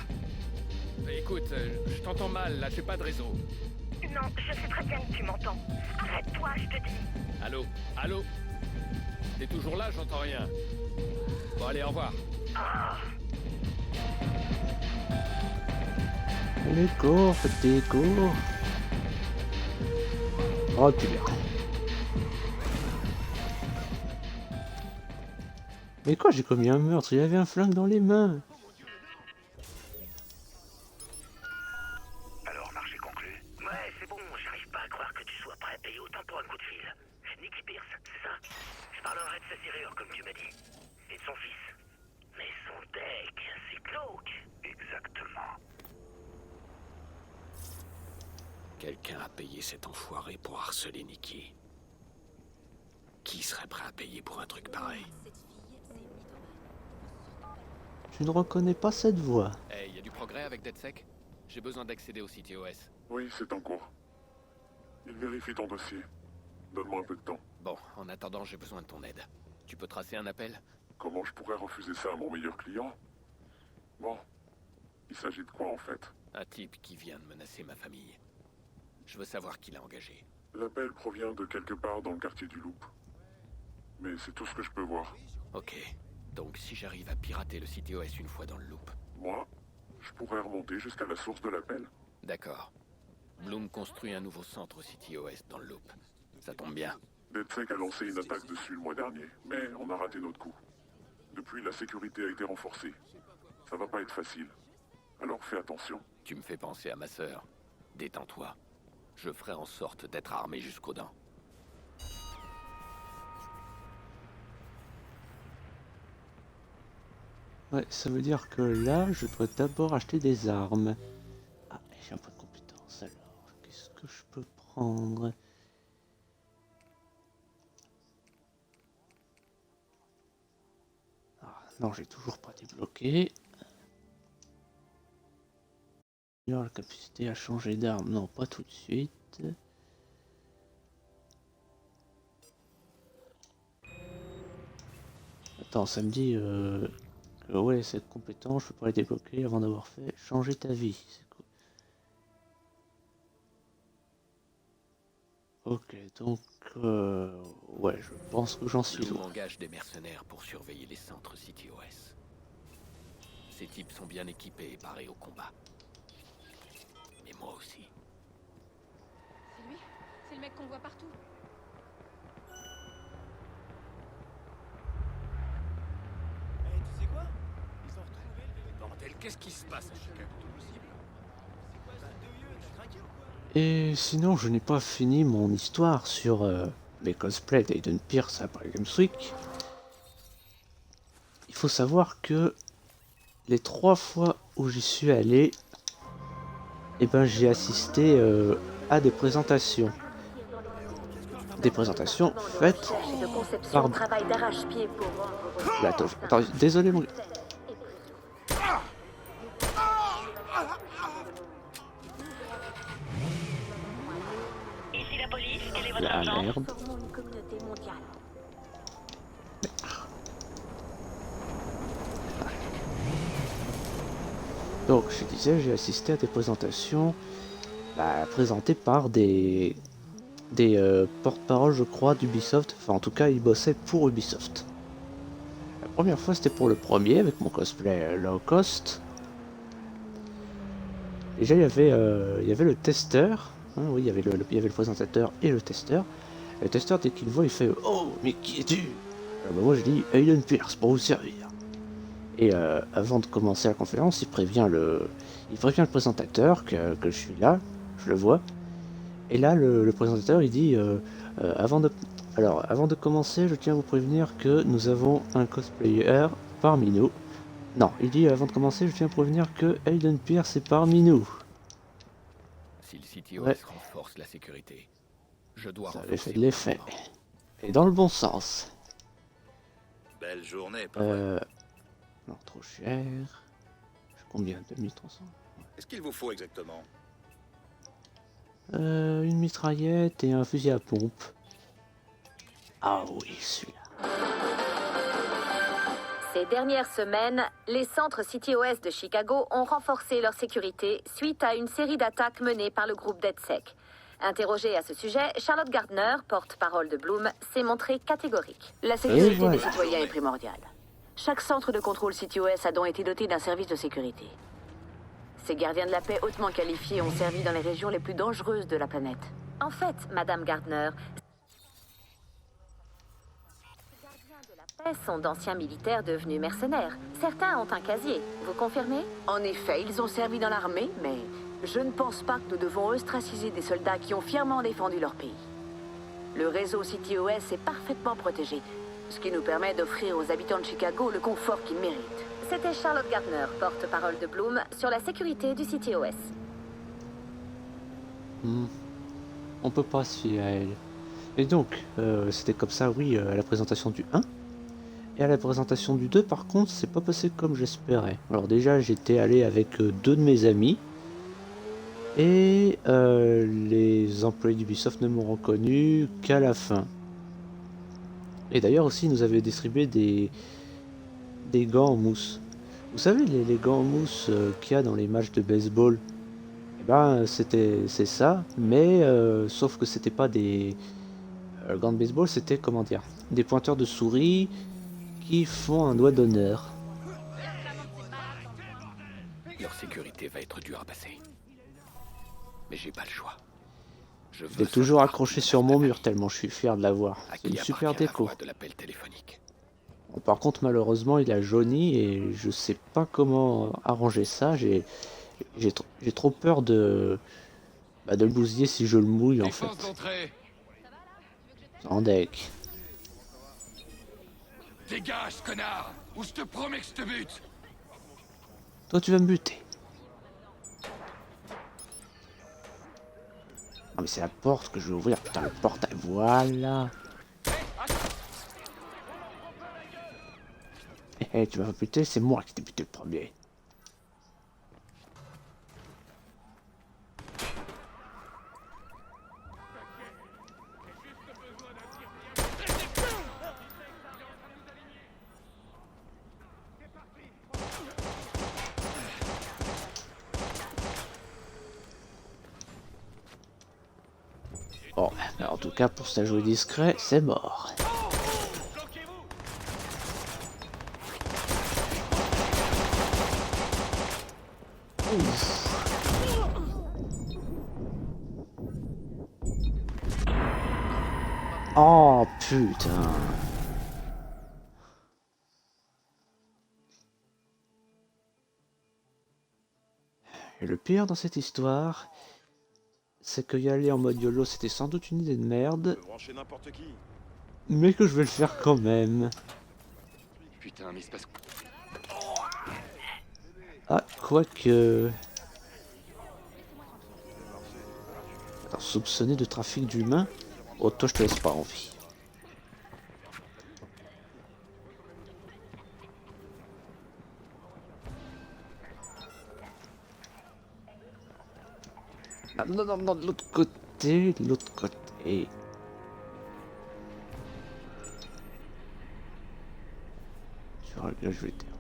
Écoute, je t'entends mal, là, j'ai pas de réseau. Non, je sais très bien que tu m'entends. Arrête-toi, je te dis. Allô? Allô? T'es toujours là, j'entends rien. Bon, allez, au revoir. Allez, cours, petit, cours. Oh, tu verras. Mais quoi, j'ai commis un meurtre, il avait un flingue dans les mains. Alors, marché conclu. Ouais, c'est bon, j'arrive pas à croire que tu sois prêt à payer autant pour un coup de fil. Nicky Pierce, c'est ça? Je parlerai de sa serrure, comme tu m'as dit. Et de son fils. Mais son deck, c'est glauque. Exactement. Quelqu'un a payé cet enfoiré pour harceler Nicky. Qui serait prêt à payer pour un truc pareil? Je ne reconnais pas cette voix. Hey, y a du progrès avec DedSec? J'ai besoin d'accéder au CTOS. Oui, c'est en cours. Il vérifie ton dossier. Donne-moi un peu de temps. Bon, en attendant, j'ai besoin de ton aide. Tu peux tracer un appel? Comment je pourrais refuser ça à mon meilleur client? Bon, il s'agit de quoi en fait? Un type qui vient de menacer ma famille. Je veux savoir qui l'a engagé. L'appel provient de quelque part dans le quartier du Loop. Mais c'est tout ce que je peux voir. Ok. Donc si j'arrive à pirater le CTOS une fois dans le loop. Moi, je pourrais remonter jusqu'à la source de l'appel. D'accord. Bloom construit un nouveau centre au CTOS dans le loop. Ça tombe bien. DedSec a lancé une attaque dessus le mois dernier, mais on a raté notre coup. Depuis, la sécurité a été renforcée. Ça va pas être facile. Alors fais attention. Tu me fais penser à ma sœur. Détends-toi. Je ferai en sorte d'être armé jusqu'aux dents. Ouais, ça veut dire que là, je dois d'abord acheter des armes. Ah, j'ai un peu de compétence alors. Qu'est-ce que je peux prendre? Ah, non, j'ai toujours pas débloqué. Alors, la capacité à changer d'arme, non, pas tout de suite. Attends, ça me dit que ouais, cette compétence, je peux pas la débloquer avant d'avoir fait changer ta vie. C'est cool. Ok, donc ouais, je pense que j'en suis Bloom là. engage des mercenaires pour surveiller les centres CTOS. Ces types sont bien équipés et parés au combat. Mais moi aussi. C'est lui? C'est le mec qu'on voit partout. Tu sais quoi? Ils ont retrouvé le bordel, qu'est-ce qui se passe à Chicago? Et sinon, je n'ai pas fini mon histoire sur mes cosplays d'Aiden Pierce à Paris Games Week. Il faut savoir que les 3 fois où j'y suis allé, eh ben, j'ai assisté à des présentations. Des présentations faites par... Là, attends, désolé mon... Ici la police, quelle est votre La urgence? merde. Donc, je disais, j'ai assisté à des présentations présentées par des porte-parole, je crois, d'Ubisoft. Enfin, en tout cas, ils bossaient pour Ubisoft. La première fois, c'était pour le premier, avec mon cosplay low cost. Déjà, il y avait le testeur. Hein, oui, il y avait le présentateur et le testeur. Le testeur, dès qu'il me voit, il fait « Oh, mais qui es-tu » Moi, je dis « Aiden Pierce, pour vous servir. » Et avant de commencer la conférence, il prévient le présentateur que je suis là, je le vois. Et là, le présentateur, il dit avant de commencer, je tiens à vous prévenir que nous avons un cosplayer parmi nous. Non, il dit avant de commencer, je tiens à vous prévenir que Aiden Pierce est parmi nous. Si le CTOS renforce la sécurité, je dois Ça avait renforcer fait de l'effet. Et dans le bon sens. Belle journée, pas vrai? Non, trop cher. Je combien? 2300. Qu'est-ce qu'il vous faut exactement? Une mitraillette et un fusil à pompe. Ah oui, celui-là. Ces dernières semaines, les centres CTOS de Chicago ont renforcé leur sécurité suite à une série d'attaques menées par le groupe DedSec. Interrogée à ce sujet, Charlotte Gardner, porte-parole de Bloom, s'est montrée catégorique. La sécurité des citoyens est primordiale. Chaque centre de contrôle CTOS a donc été doté d'un service de sécurité. Ces gardiens de la paix hautement qualifiés ont servi dans les régions les plus dangereuses de la planète. En fait, Madame Gardner, sont d'anciens militaires devenus mercenaires. Certains ont un casier. Vous confirmez? En effet, ils ont servi dans l'armée, mais je ne pense pas que nous devons ostraciser des soldats qui ont fièrement défendu leur pays. Le réseau CityOS est parfaitement protégé, ce qui nous permet d'offrir aux habitants de Chicago le confort qu'ils méritent. C'était Charlotte Gardner, porte-parole de Bloom, sur la sécurité du CityOS. On peut pas se fier à elle. Et donc, c'était comme ça, oui, à la présentation du 1. Et à la présentation du 2, par contre, c'est pas passé comme j'espérais. Alors déjà, j'étais allé avec deux de mes amis. Et les employés d'Ubisoft ne m'ont reconnu qu'à la fin. Et d'ailleurs aussi, ils nous avaient distribué des gants en mousse. Vous savez, les gants en mousse qu'il y a dans les matchs de baseball, eh ben, c'est ça, mais sauf que c'était pas des gants de baseball, c'était, comment dire, des pointeurs de souris qui font un doigt d'honneur. Leur sécurité va être dure à passer. Mais j'ai pas le choix. Je Il est toujours accroché sur mon mur tellement je suis fier de l'avoir. C'est une super déco. de l'appel téléphonique. Bon, par contre, malheureusement, il a jauni et je sais pas comment arranger ça. J'ai trop peur de le bousiller si je le mouille en fait. En deck. Dégage, connard, ou je te promets que je te bute. Toi, tu vas me buter. Non mais c'est la porte que je vais ouvrir. Putain, le portail. Voilà. Eh, tu vas pas buter, c'est moi qui t'ai buté le premier. Bon, alors en tout cas, pour ça jouer discret, c'est mort. Ouf. Oh putain. Et le pire dans cette histoire, c'est que y aller en mode YOLO c'était sans doute une idée de merde, mais que je vais le faire quand même. Putain, mais il se passe... Ah, quoique... Alors, soupçonné de trafic d'humains? Oh, toi je te laisse pas en vie. Ah, non, non, non, de l'autre côté, de l'autre côté. Je vais te dire.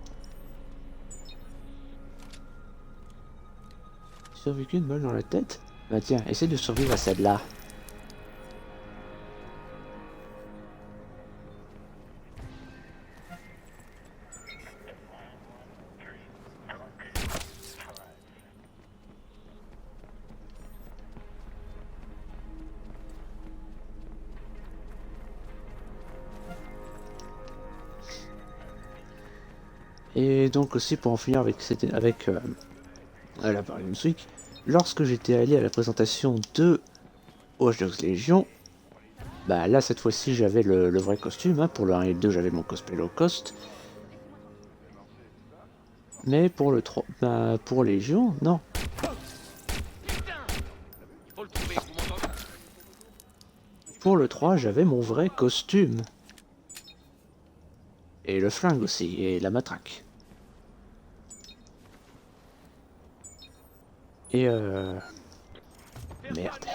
Survécu une balle dans la tête? Bah tiens, essaie de survivre à celle-là. Et donc aussi pour en finir avec la Paris Games Week, lorsque j'étais allé à la présentation de Watch Dogs Legion, bah là cette fois-ci j'avais le vrai costume, hein, pour le 1 et le 2 j'avais mon cosplay low cost. Mais pour le 3, bah pour Légion, non. Pour le 3 j'avais mon vrai costume. Et le flingue aussi, et la matraque. Et merde.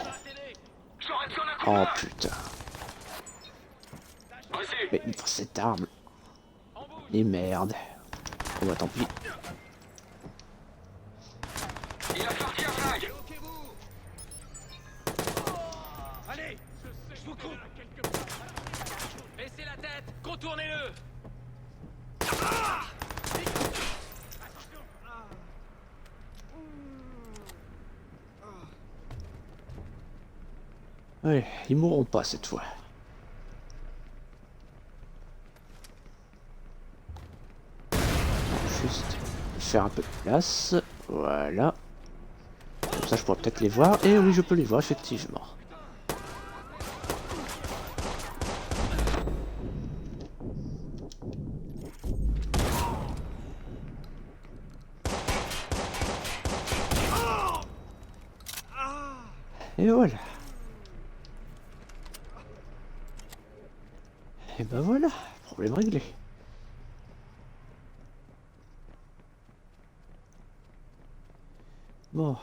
Oh putain. Mais cette arme. Et merde. Oh bah tant pis. Il a sorti un flag. Allez, je vous coupe. Baissez la tête, contournez-le. Ouais, ils mourront pas cette fois. faire un peu de place. Voilà. Comme ça, je pourrais peut-être les voir. Et oui, je peux les voir, effectivement. Et voilà. Et ben voilà, problème réglé. Bon.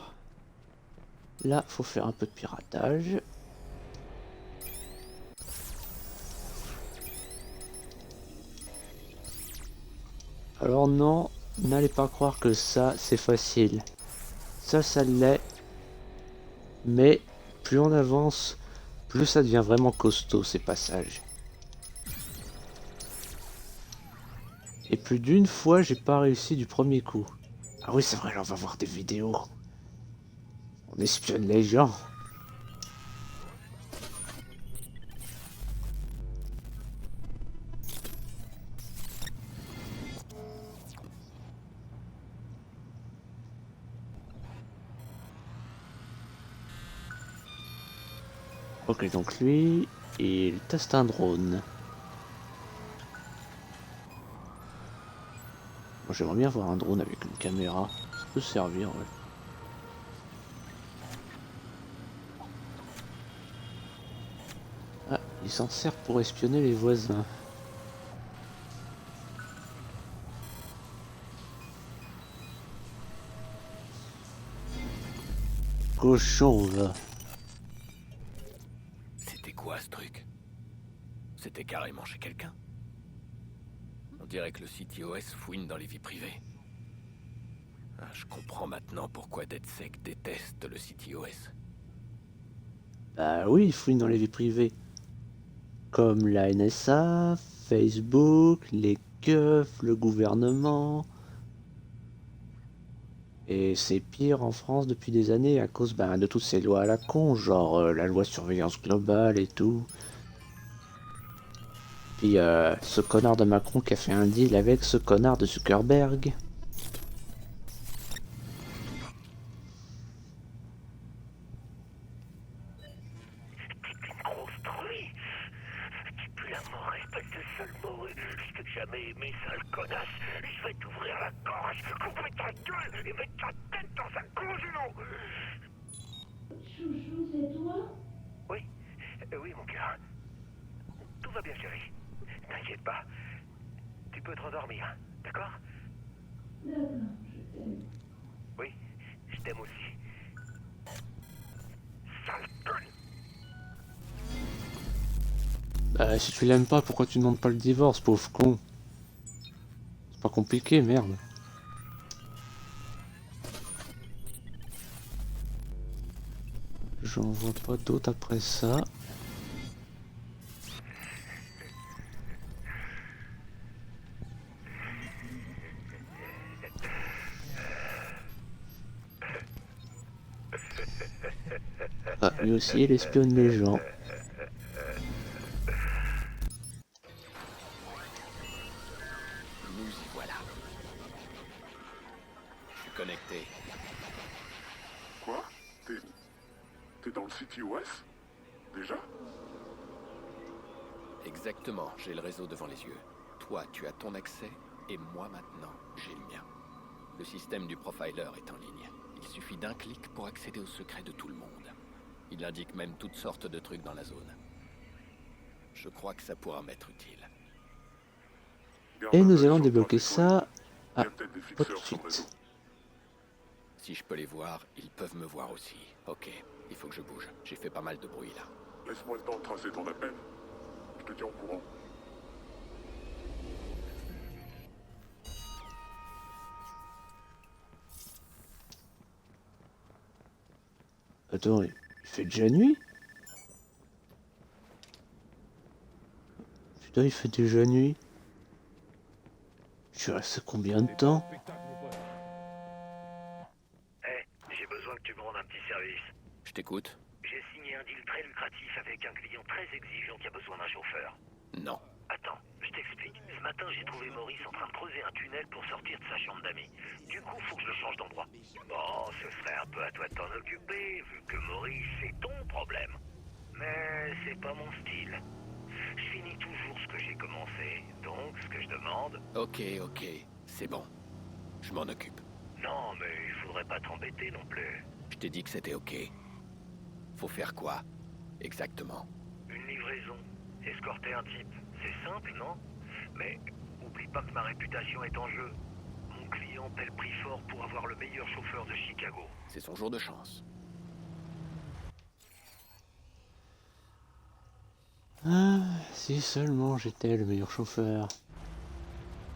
Là, faut faire un peu de piratage. Alors non, n'allez pas croire que ça, c'est facile. Ça l'est. Mais plus on avance, plus ça devient vraiment costaud ces passages. Et plus d'une fois, j'ai pas réussi du premier coup. Ah oui, c'est vrai, là on va voir des vidéos. On espionne les gens. Ok, donc lui, il teste un drone. Moi j'aimerais bien voir un drone avec une caméra. Ça peut servir, ouais. Ah, il s'en sert pour espionner les voisins. Cochon, va. C'était quoi ce truc? C'était carrément chez quelqu'un. On dirait que le CTOS fouine dans les vies privées. Ah, je comprends maintenant pourquoi DedSec déteste le CTOS. Bah oui, il fouine dans les vies privées. Comme la NSA, Facebook, les keufs, le gouvernement. Et c'est pire en France depuis des années à cause de toutes ces lois à la con, genre la loi surveillance globale et tout. Puis ce connard de Macron qui a fait un deal avec ce connard de Zuckerberg. Jamais aimé, sale connasse. Je vais t'ouvrir la gorge, couper ta gueule et mettre ta tête dans un congélo. Chouchou, c'est toi? Oui, oui mon cœur. Tout va bien chérie. T'inquiète pas. Tu peux te rendormir, d'accord? D'accord, je t'aime. Oui, je t'aime aussi. Sale conne. Bah si tu l'aimes pas, pourquoi tu demandes pas le divorce, pauvre con? C'est pas compliqué, merde. J'en vois pas d'autres après ça. Ah, lui aussi, il espionne les gens. Nous y voilà. Je suis connecté. Quoi? T'es dans le CTOS? Déjà? Exactement, j'ai le réseau devant les yeux. Toi, tu as ton accès, et moi maintenant, j'ai le mien. Le système du profiler est en ligne. Il suffit d'un clic pour accéder aux secrets de tout le monde. Il indique même toutes sortes de trucs dans la zone. Je crois que ça pourra m'être utile. Et nous allons débloquer ça. Ah, pas tout de suite. Si je peux les voir, ils peuvent me voir aussi. Ok, il faut que je bouge. J'ai fait pas mal de bruit là. Laisse-moi le temps de tracer ton appel. Je te tiens au courant. Attends, il fait déjà nuit? Putain, il fait déjà nuit. Je suis resté combien de temps? J'ai besoin que tu me rendes un petit service. Je t'écoute. J'ai signé un deal très lucratif avec un client très exigeant qui a besoin d'un chauffeur. Non. Attends, je t'explique. Ce matin, j'ai trouvé Maurice en train de creuser un tunnel pour sortir de sa chambre d'amis. Du coup, faut que je le change d'endroit. Bon, ce serait un peu à toi de t'en occuper, vu que Maurice, c'est ton problème. Mais c'est pas mon style. Je finis toujours ce que j'ai commencé. Donc, ce que je demande... Ok, c'est bon. Je m'en occupe. Non, mais il faudrait pas t'embêter non plus. Je t'ai dit que c'était ok. Faut faire quoi, exactement? Une livraison. Escorter un type. C'est simple, non? Mais oublie pas que ma réputation est en jeu. Mon client paie le prix fort pour avoir le meilleur chauffeur de Chicago. C'est son jour de chance. Ah, si seulement j'étais le meilleur chauffeur.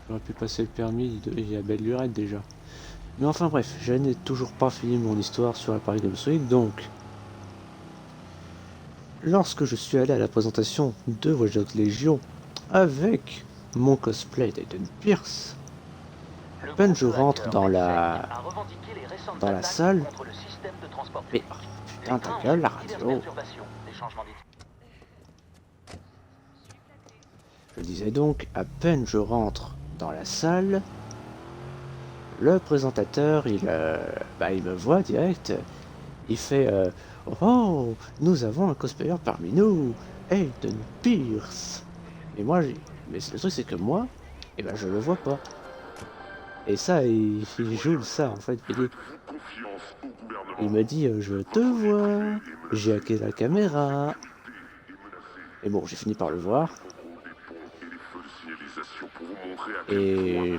J'aurais pu passer le permis il y a belle lurette déjà. Mais enfin bref, je n'ai toujours pas fini mon histoire sur la Paris Games Week, donc... Lorsque je suis allé à la présentation de Watch Dogs Legion avec mon cosplay d'Aiden Pierce, à peine je rentre dans la salle, mais oh, putain ta gueule la radio. Je disais donc, à peine je rentre dans la salle, le présentateur il me voit direct, il fait oh, nous avons un cosplayer parmi nous, Aiden Pierce. Et moi, mais le truc c'est que moi, je le vois pas. Et ça, il joue ça en fait. Il me dit, je te vois, j'ai hacké la caméra. Et bon, j'ai fini par le voir. Et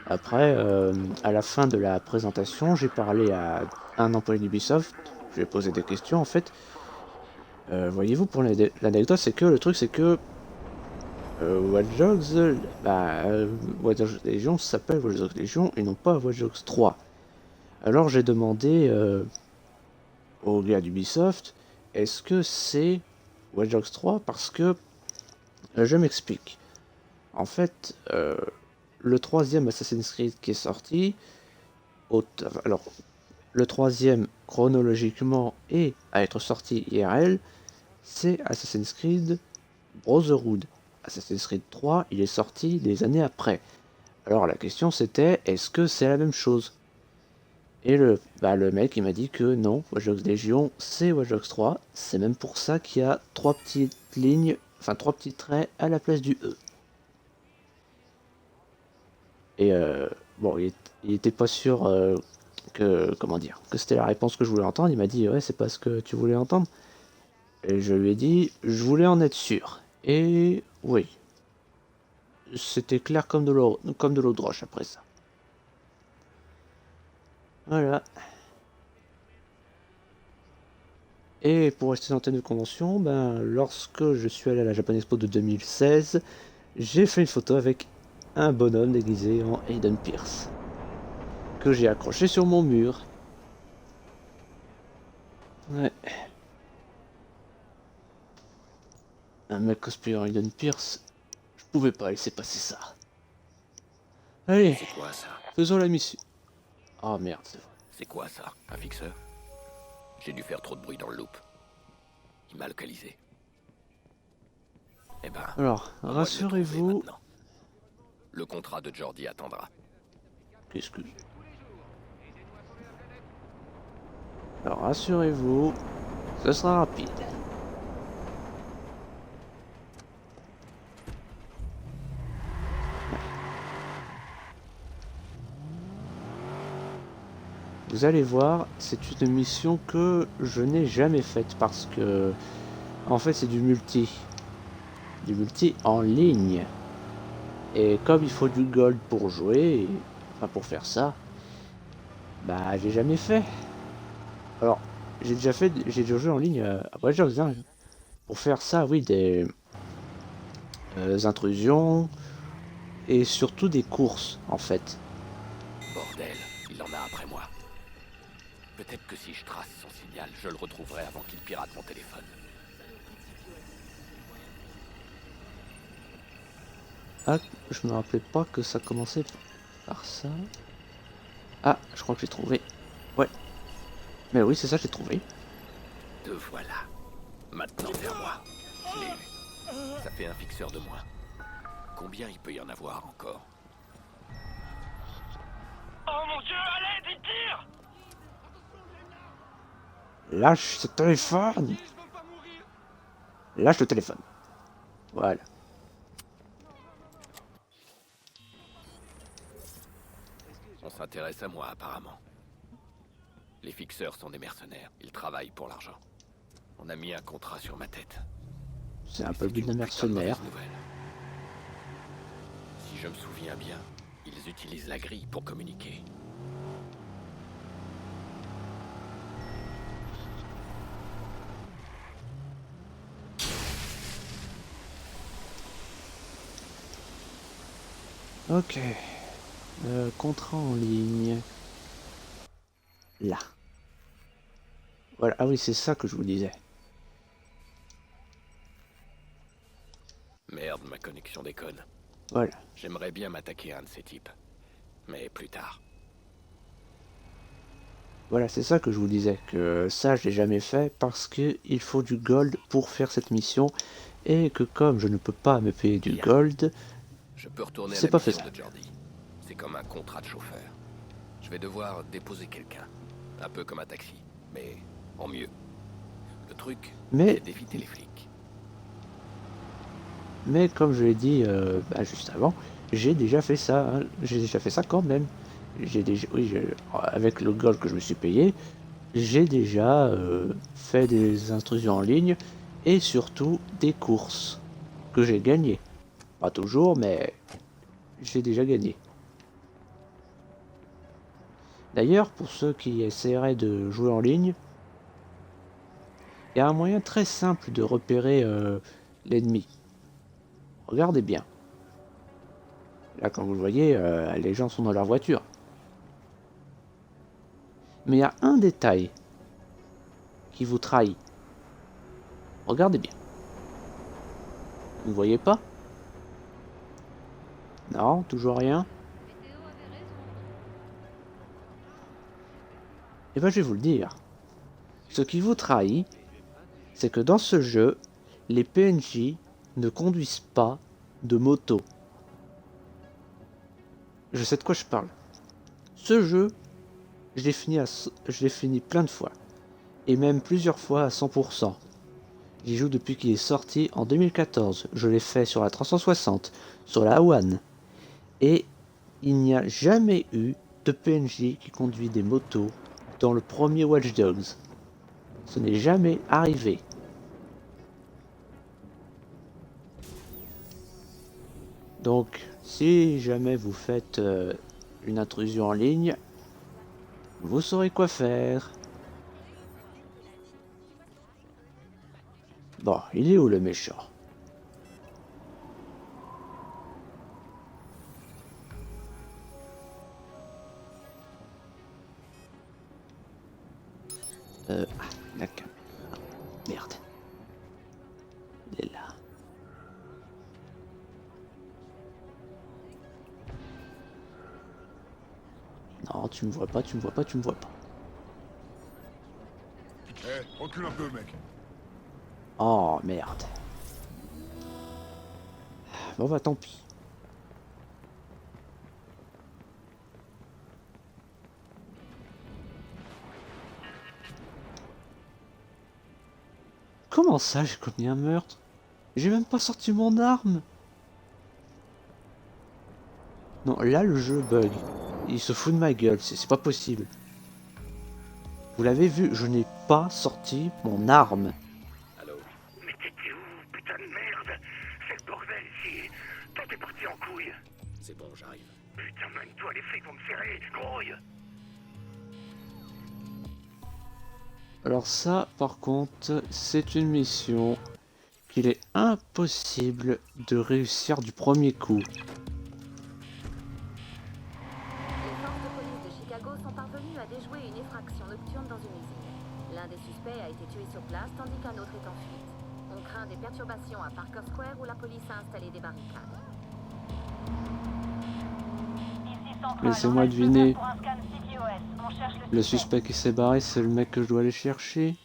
après, à la fin de la présentation, j'ai parlé à un employé d'Ubisoft. Je lui ai posé des questions en fait. Voyez-vous, pour l'anecdote, c'est que le truc, c'est que Watch Dogs, Watch Dogs Legion s'appelle Watch Dogs Legion et non pas Watch Dogs 3. Alors j'ai demandé au gars d'Ubisoft, est-ce que c'est Watch Dogs 3? Parce que je m'explique. En fait, le troisième Assassin's Creed qui est sorti, alors le troisième chronologiquement et à être sorti IRL, c'est Assassin's Creed Brotherhood. Assassin's Creed 3, il est sorti des années après. Alors la question c'était, est-ce que c'est la même chose? Et le mec il m'a dit que non, Watch Dogs Legion c'est Watch Dogs 3, c'est même pour ça qu'il y a 3 petites lignes, enfin 3 petits traits à la place du E. Et bon, il était pas sûr que c'était la réponse que je voulais entendre. Il m'a dit ouais, c'est pas ce que tu voulais entendre. Et je lui ai dit je voulais en être sûr. Et oui, c'était clair comme de l'eau de roche après ça. Voilà. Et pour rester dans le thème de convention, lorsque je suis allé à la Japan Expo de 2016, j'ai fait une photo avec un bonhomme déguisé en Aiden Pierce que j'ai accroché sur mon mur. Ouais. Un mec cosplayer Aiden Pierce, je pouvais pas laisser passer ça. Allez, c'est quoi ça? Faisons la mission. Oh merde, c'est vrai. C'est quoi ça? Un fixeur? J'ai dû faire trop de bruit dans le loop. Il m'a localisé. Eh ben... Alors, rassurez-vous... Le contrat de Jordi attendra. Qu'est-ce que... Alors, rassurez-vous, ce sera rapide. Vous allez voir, c'est une mission que je n'ai jamais faite parce que, en fait, c'est du multi en ligne. Et comme il faut du gold pour jouer, enfin pour faire ça, j'ai jamais fait. Alors, j'ai déjà joué en ligne à Watch Dogs, hein, pour faire ça, oui, des intrusions et surtout des courses, en fait. Bordel, il en a après moi. Peut-être que si je trace son signal, je le retrouverai avant qu'il pirate mon téléphone. Ah, je me rappelais pas que ça commençait par ça. Ah, je crois que j'ai trouvé. Ouais. Mais oui, c'est ça, j'ai trouvé. Te voilà. Maintenant vers moi. Je l'ai eu. Ça fait un fixeur de moins. Combien il peut y en avoir encore? Oh mon dieu, à l'aide, il tire! Lâche ce téléphone! Lâche le téléphone. Voilà. On s'intéresse à moi, apparemment. Les fixeurs sont des mercenaires. Ils travaillent pour l'argent. On a mis un contrat sur ma tête. C'est un peu le but d'un mercenaire. Si je me souviens bien, ils utilisent la grille pour communiquer. Ok. Contrat en ligne. Là. Voilà. Ah oui, c'est ça que je vous disais. Merde, ma connexion déconne. Voilà. J'aimerais bien m'attaquer à un de ces types. Mais plus tard. Voilà, c'est ça que je vous disais. Que ça, je l'ai jamais fait parce que il faut du gold pour faire cette mission. Et que comme je ne peux pas me payer du gold, Je peux retourner à c'est la pas mission faisable. de Jordi. C'est comme un contrat de chauffeur. Je vais devoir déposer quelqu'un. Un peu comme un taxi. Mais en mieux. Le truc, Mais- c'est d'éviter les flics. Mais comme je l'ai dit juste avant, j'ai déjà fait ça. Hein. J'ai déjà fait ça quand même. J'ai déjà, oui, avec le gold que je me suis payé, j'ai déjà fait des intrusions en ligne et surtout des courses que j'ai gagnées. Pas toujours, mais j'ai déjà gagné. D'ailleurs, pour ceux qui essaieraient de jouer en ligne, il y a un moyen très simple de repérer l'ennemi. Regardez bien. Là, comme vous le voyez, les gens sont dans leur voiture. Mais il y a un détail qui vous trahit. Regardez bien. Vous ne voyez pas? Non, toujours rien. Eh ben, je vais vous le dire. Ce qui vous trahit, c'est que dans ce jeu, les PNJ ne conduisent pas de moto. Je sais de quoi je parle. Ce jeu, je l'ai fini plein de fois. Et même plusieurs fois à 100%. J'y joue depuis qu'il est sorti en 2014. Je l'ai fait sur la 360, sur la One. Et il n'y a jamais eu de PNJ qui conduit des motos dans le premier Watch Dogs. Ce n'est jamais arrivé. Donc, si jamais vous faites une intrusion en ligne, vous saurez quoi faire. Bon, il est où le méchant? La caméra. Merde. Il est là. Non, tu me vois pas, tu me vois pas, tu me vois pas. Eh, recule un peu, mec. Oh, merde. Bon bah tant pis. Comment ça, j'ai commis un meurtre? J'ai même pas sorti mon arme. Non, là le jeu bug. Il se fout de ma gueule, c'est pas possible. Vous l'avez vu, je n'ai pas sorti mon arme. Mais t'étais où, putain de merde? C'est le bordel ici. Tout est parti en couille. C'est bon, j'arrive. Putain, même toi, les flics vont me serrer. Grouille. Alors ça, par contre, c'est une mission qu'il est impossible de réussir du premier coup. Les forces de police de Chicago sont parvenues à déjouer une effraction nocturne dans une usine. L'un des suspects a été tué sur place tandis qu'un autre est en fuite. On craint des perturbations à Parker Square où la police a installé des barricades. Laissez-moi deviner. Le suspect qui s'est barré, c'est le mec que je dois aller chercher.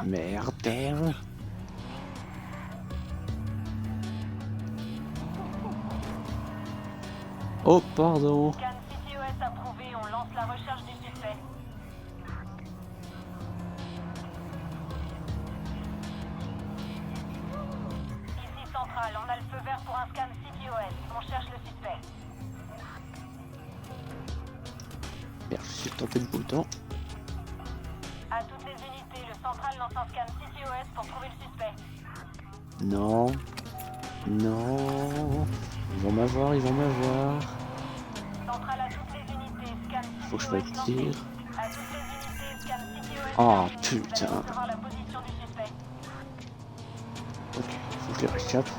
Merde. Oh, pardon. Scan CTOS approuvé, on lance la recherche du suspect. Ici Central, on a le feu vert pour un scan CTOS. On cherche le suspect. Merde, je suis trompé de bouton. À toutes les unités, le Central lance un scan CTOS pour trouver le suspect. Non. Non. Ils vont m'avoir, ils vont m'avoir. Central à toutes les unités, scan CTOS. Faut que je me tire. À toutes les unités, scan CTOS. Oh Vous putain. allez recevoir la position du suspect. Ok, faut que je les réchappe.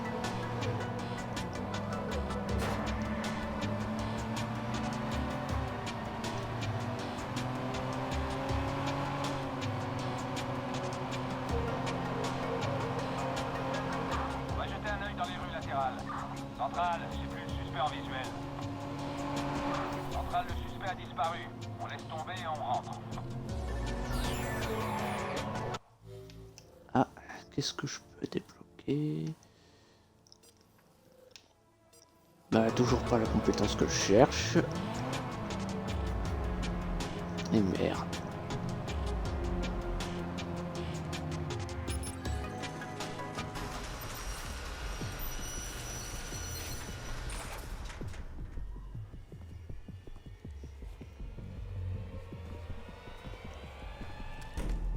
On va jeter un œil dans les rues latérales. Central, j'ai plus le suspect en visuel. Central, le suspect a disparu. On laisse tomber et on rentre. Ah, qu'est-ce que je peux débloquer? Bah, toujours pas la compétence que je cherche. Et merde.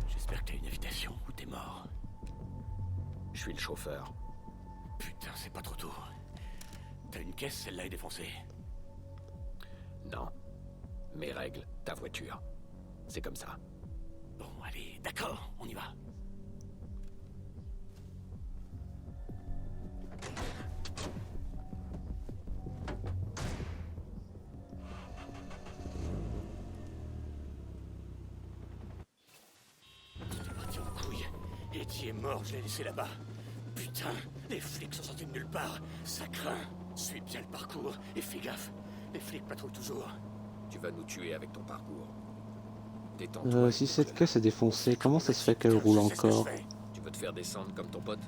J'espère que t'as une invitation ou t'es mort. Je suis le chauffeur. Putain, c'est pas trop tôt. T'as une caisse, celle-là est défoncée. Non. Mes règles, ta voiture. C'est comme ça. Bon, allez, d'accord, on y va. T'es parti en couille. Eddie est mort, je l'ai laissé là-bas. Putain, les flics sont sortis de nulle part. Ça craint. Suis bien le parcours et fais gaffe. Les flics patrouillent toujours. Tu vas nous tuer avec ton parcours. Détends-toi. Si cette caisse est défoncée, comment ça se fait qu'elle roule encore? Tu veux te faire descendre comme ton pote?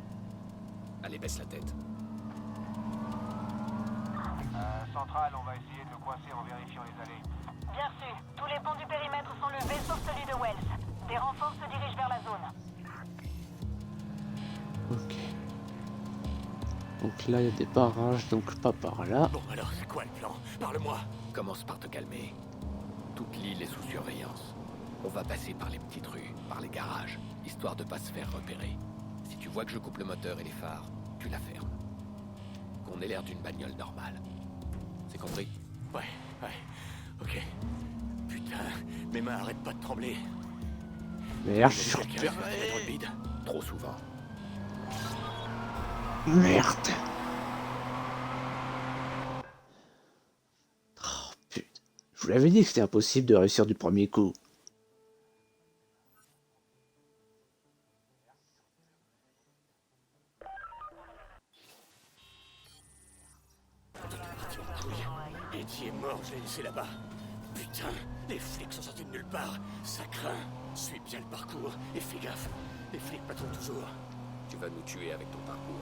Allez, baisse la tête. Central, on va essayer de le coincer en vérifiant les allées. Bien reçu. Tous les ponts du périmètre sont levés sauf celui de Wells. Des renforts se dirigent vers la zone. Ok. Donc là, il y a des barrages, donc pas par là. Bon, alors, c'est quoi le plan? Parle-moi. Commence par te calmer. Toute l'île est sous surveillance. On va passer par les petites rues, par les garages, histoire de pas se faire repérer. Si tu vois que je coupe le moteur et les phares, tu la fermes. Qu'on ait l'air d'une bagnole normale. C'est compris? Ouais, ok. Putain, mes mains arrêtent pas de trembler. Merde, je suis Quelqu'un repéré. fait dans le bide. Trop souvent. Merde. Oh putain. Je vous l'avais dit que c'était impossible de réussir du premier coup. Eddie est mort, je l'ai laissé là-bas. Putain, les flics sont sortis de nulle part. Ça craint. Suis bien le parcours et fais gaffe. Les flics patrouillent toujours. Tu vas nous tuer avec ton parcours.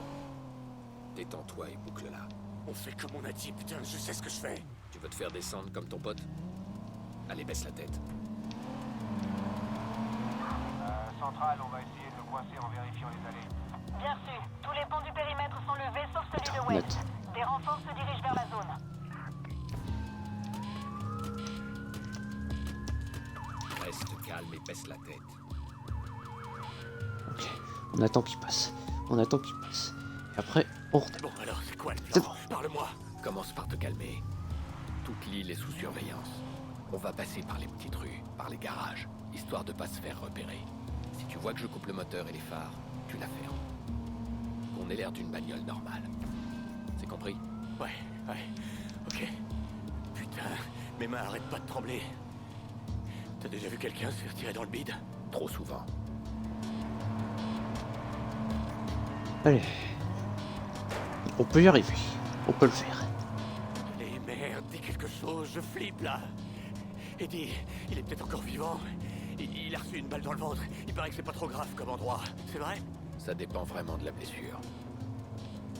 Détends-toi et boucle-la. On fait comme on a dit, putain, je sais ce que je fais. Tu veux te faire descendre comme ton pote? Allez, baisse la tête. Central, on va essayer de le coincer en vérifiant les allées. Bien reçu. Tous les ponts du périmètre sont levés sauf celui de Wells. Des renforts se dirigent vers la zone. Reste calme et baisse la tête. Ok. On attend qu'il passe. On attend qu'il passe. Et après, on redémarre. Bon, alors, c'est quoi le plan? Parle-moi. Commence par te calmer. Toute l'île est sous surveillance. On va passer par les petites rues, par les garages, histoire de pas se faire repérer. Si tu vois que je coupe le moteur et les phares, tu la fermes. Qu'on ait l'air d'une bagnole normale. C'est compris? Ouais, ok. Putain, mes mains arrêtent pas de trembler. T'as déjà vu quelqu'un se faire tirer dans le bide? Trop souvent. Allez. On peut y arriver. On peut le faire. Les merde, dis quelque chose, je flippe là. Eddie, il est peut-être encore vivant. Il a reçu une balle dans le ventre. Il paraît que c'est pas trop grave comme endroit. C'est vrai? Ça dépend vraiment de la blessure.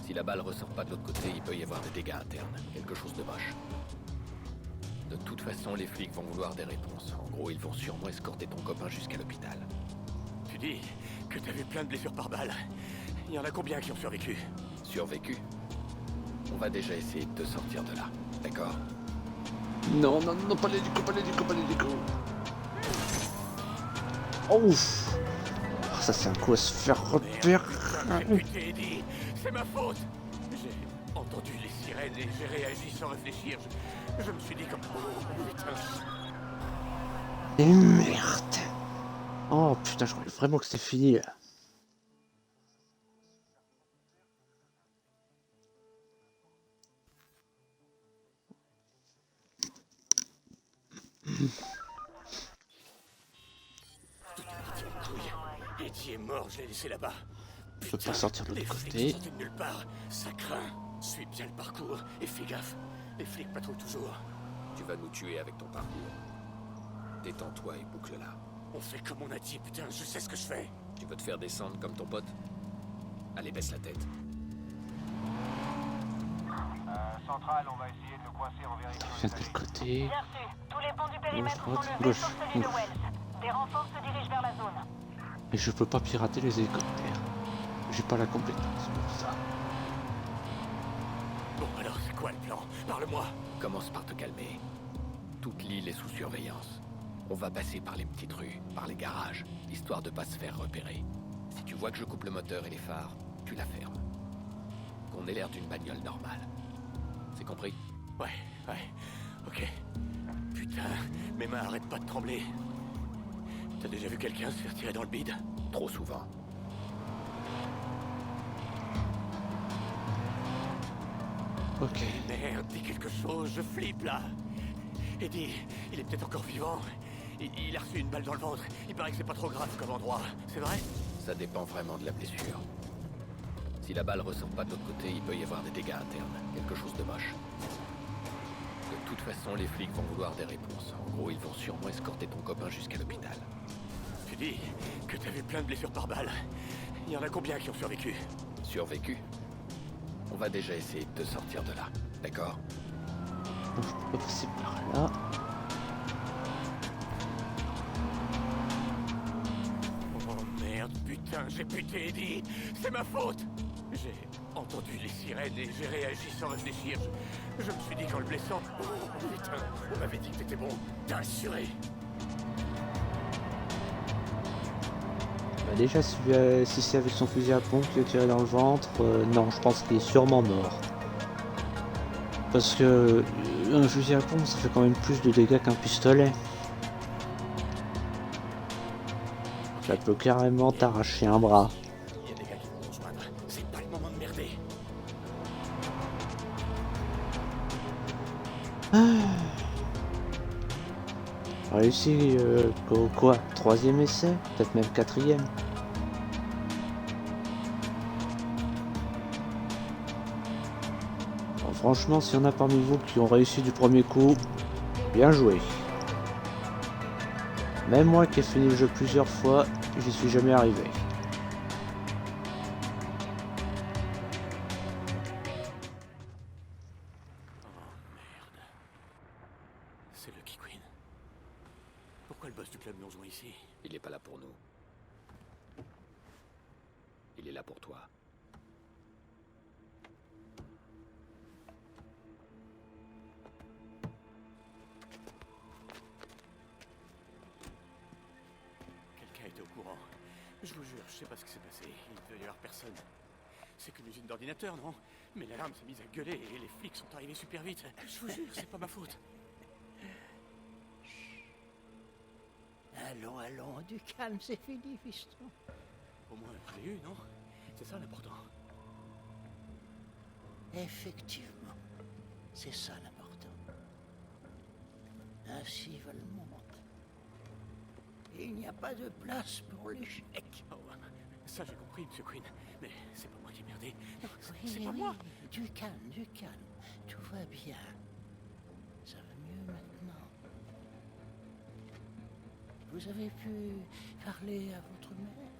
Si la balle ressort pas de l'autre côté, il peut y avoir des dégâts internes. Quelque chose de moche. De toute façon, les flics vont vouloir des réponses. En gros, ils vont sûrement escorter ton copain jusqu'à l'hôpital. Tu dis que t'as vu plein de blessures par balle. Il y en a combien qui ont survécu? Survécu? On va déjà essayer de te sortir de là, d'accord? Non, non, non, pas l'hélico, pas l'hélico, pas l'hélico. Ouf. Ah, ça c'est un coup à se faire repérer. Putain, Eddie, c'est ma faute. J'ai entendu les sirènes et j'ai réagi sans réfléchir. Je me suis dit comme... Oh, putain. Et merde. Oh putain, je croyais vraiment que c'était fini. Eddie est mort, je l'ai laissé là-bas. Je peux pas sortir de l'autre côté. Les flics sortent de nulle part, ça craint. Suis bien le parcours et fais gaffe. Les flics patrouillent toujours. Tu vas nous tuer avec ton parcours. Détends-toi et boucle-la. On fait comme on a dit, putain, je sais ce que je fais. Tu veux te faire descendre comme ton pote? Allez, baisse la tête. Central, on va essayer de le coincer en vérifiant. Je viens de l'autre côté. Tous les ponts du périmètre Gauche, sont levés, gauche, sauf celui de gauche. Wells. Des renforts se dirigent vers la zone. Et je peux pas pirater les hélicoptères. J'ai pas la compétence pour ça. Bon, alors c'est quoi le plan? Parle-moi. Commence par te calmer. Toute l'île est sous surveillance. On va passer par les petites rues, par les garages, histoire de pas se faire repérer. Si tu vois que je coupe le moteur et les phares, tu la fermes. Qu'on ait l'air d'une bagnole normale. C'est compris? Ouais, ok. Putain, mes mains arrêtent pas de trembler. T'as déjà vu quelqu'un se faire tirer dans le bide? Trop souvent. Ok. Merde, dis quelque chose, je flippe là. Eddie, il est peut-être encore vivant. Il a reçu une balle dans le ventre. Il paraît que c'est pas trop grave comme endroit. C'est vrai? Ça dépend vraiment de la blessure. Si la balle ressort pas de l'autre côté, il peut y avoir des dégâts internes. Quelque chose de moche. De toute façon, les flics vont vouloir des réponses. En gros, ils vont sûrement escorter ton copain jusqu'à l'hôpital. Tu dis que t'as vu plein de blessures par balle. Il y en a combien qui ont survécu? Survécu? On va déjà essayer de te sortir de là, d'accord? Donc je peux pas passer par là. Oh merde, putain, j'ai buté Eddie. C'est ma faute. J'ai entendu les sirènes et j'ai réagi sans réfléchir. Je me suis dit qu'en le blessant... Oh putain, on m'avait dit que t'étais bon. T'as assuré. Bah déjà, si c'est avec son fusil à pompe qui a tiré dans le ventre, non, je pense qu'il est sûrement mort. Parce que un fusil à pompe, ça fait quand même plus de dégâts qu'un pistolet. Ça peut carrément t'arracher un bras. Il y a des gars qui vont nous rejoindre. C'est pas le moment de merder. Réussi, quoi? Troisième essai? Peut-être même quatrième? Bon, franchement, s'il y en a parmi vous qui ont réussi du premier coup, bien joué. Même moi qui ai fini le jeu plusieurs fois, j'y suis jamais arrivé. C'est Lucky Queen. Pourquoi le boss du club nous rejoint ici? Il est pas là pour nous. Il est là pour toi. Quelqu'un était au courant. Je vous jure, je sais pas ce qui s'est passé. Il ne devait y avoir personne. C'est qu'une usine d'ordinateur, non? Mais l'alarme s'est mise à gueuler et les flics sont arrivés super vite. Je vous jure, c'est pas ma faute. Allons, allons, du calme, c'est fini, fiston. Au moins, je l'ai eu, non? C'est ça l'important. Effectivement, c'est ça l'important. Ainsi va le monde. Il n'y a pas de place pour l'échec. Oh, ça j'ai compris, Monsieur Queen. Mais c'est pas moi qui ai merdé. Non, c'est Oui, pas oui, moi. du calme, du calme. Tout va bien. Ça va mieux maintenant. Vous avez pu parler à votre mère?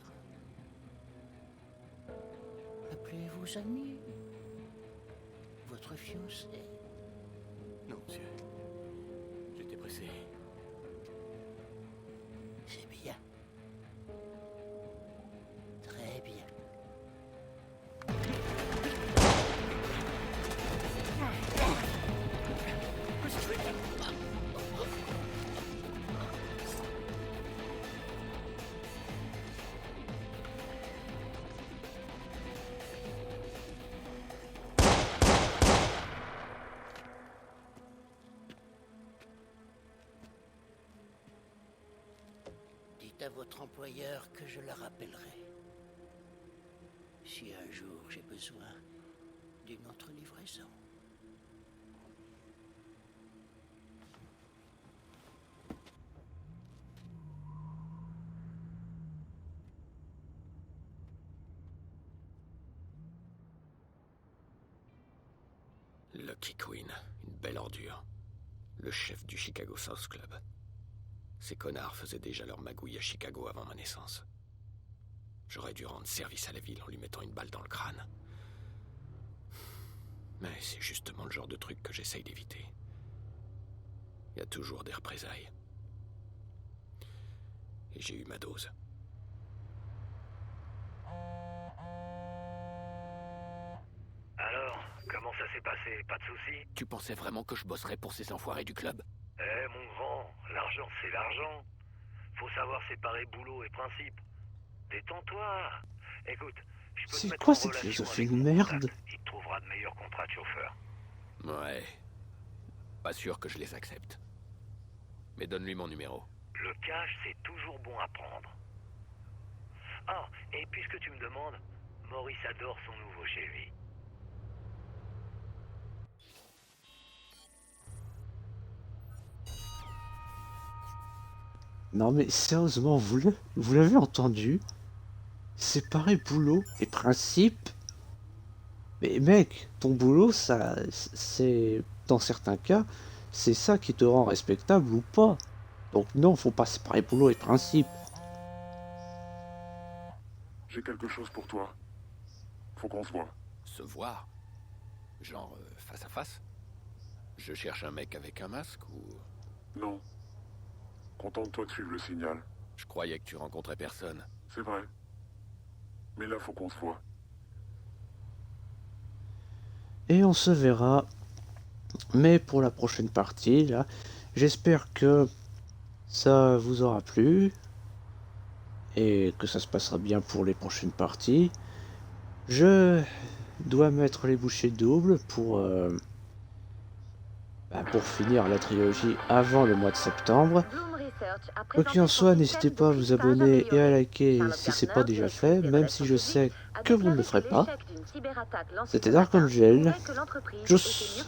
Appelez vos amis? Votre fiancé? Non, monsieur. pressé. C'est bien. Très bien. Dites à votre employeur que je le rappellerai. Si un jour j'ai besoin d'une autre livraison. Lucky Queen, une belle ordure. Le chef du Chicago South Club. Ces connards faisaient déjà leur magouille à Chicago avant ma naissance. J'aurais dû rendre service à la ville en lui mettant une balle dans le crâne. Mais c'est justement le genre de truc que j'essaye d'éviter. Il y a toujours des représailles. Et j'ai eu ma dose. Alors, comment ça s'est passé? Pas de soucis? Tu pensais vraiment que je bosserais pour ces enfoirés du club? Eh, mon grand, l'argent c'est l'argent. Faut savoir séparer boulot et principe. Détends-toi. Écoute, je peux te C'est mettre quoi en cette relation philosophie avec de mon merde? contact. Il te trouvera de meilleurs contrats de chauffeur. Ouais. Pas sûr que je les accepte. Mais donne-lui mon numéro. Le cash, c'est toujours bon à prendre. Ah, et puisque tu me demandes, Maurice adore son nouveau chez lui. Non mais sérieusement, vous l'avez entendu? Séparer boulot et principe? Mais mec, ton boulot, ça, c'est... Dans certains cas, c'est ça qui te rend respectable ou pas. Donc non, faut pas séparer boulot et principe. J'ai quelque chose pour toi. Faut qu'on se voit. Se voir? Genre face à face? Je cherche un mec avec un masque ou... Non. Contente-toi de suivre le signal. Je croyais que tu rencontrais personne. C'est vrai. Mais là, faut qu'on se voit. Et on se verra. Mais pour la prochaine partie, là, j'espère que ça vous aura plu. Et que ça se passera bien pour les prochaines parties. Je dois mettre les bouchées doubles pour finir la trilogie avant le mois de septembre. Quoi qu'il en soit, n'hésitez pas à vous abonner et à liker si c'est pas déjà fait, même si je sais que vous ne le ferez pas. C'était Dark Angel. Tchuss.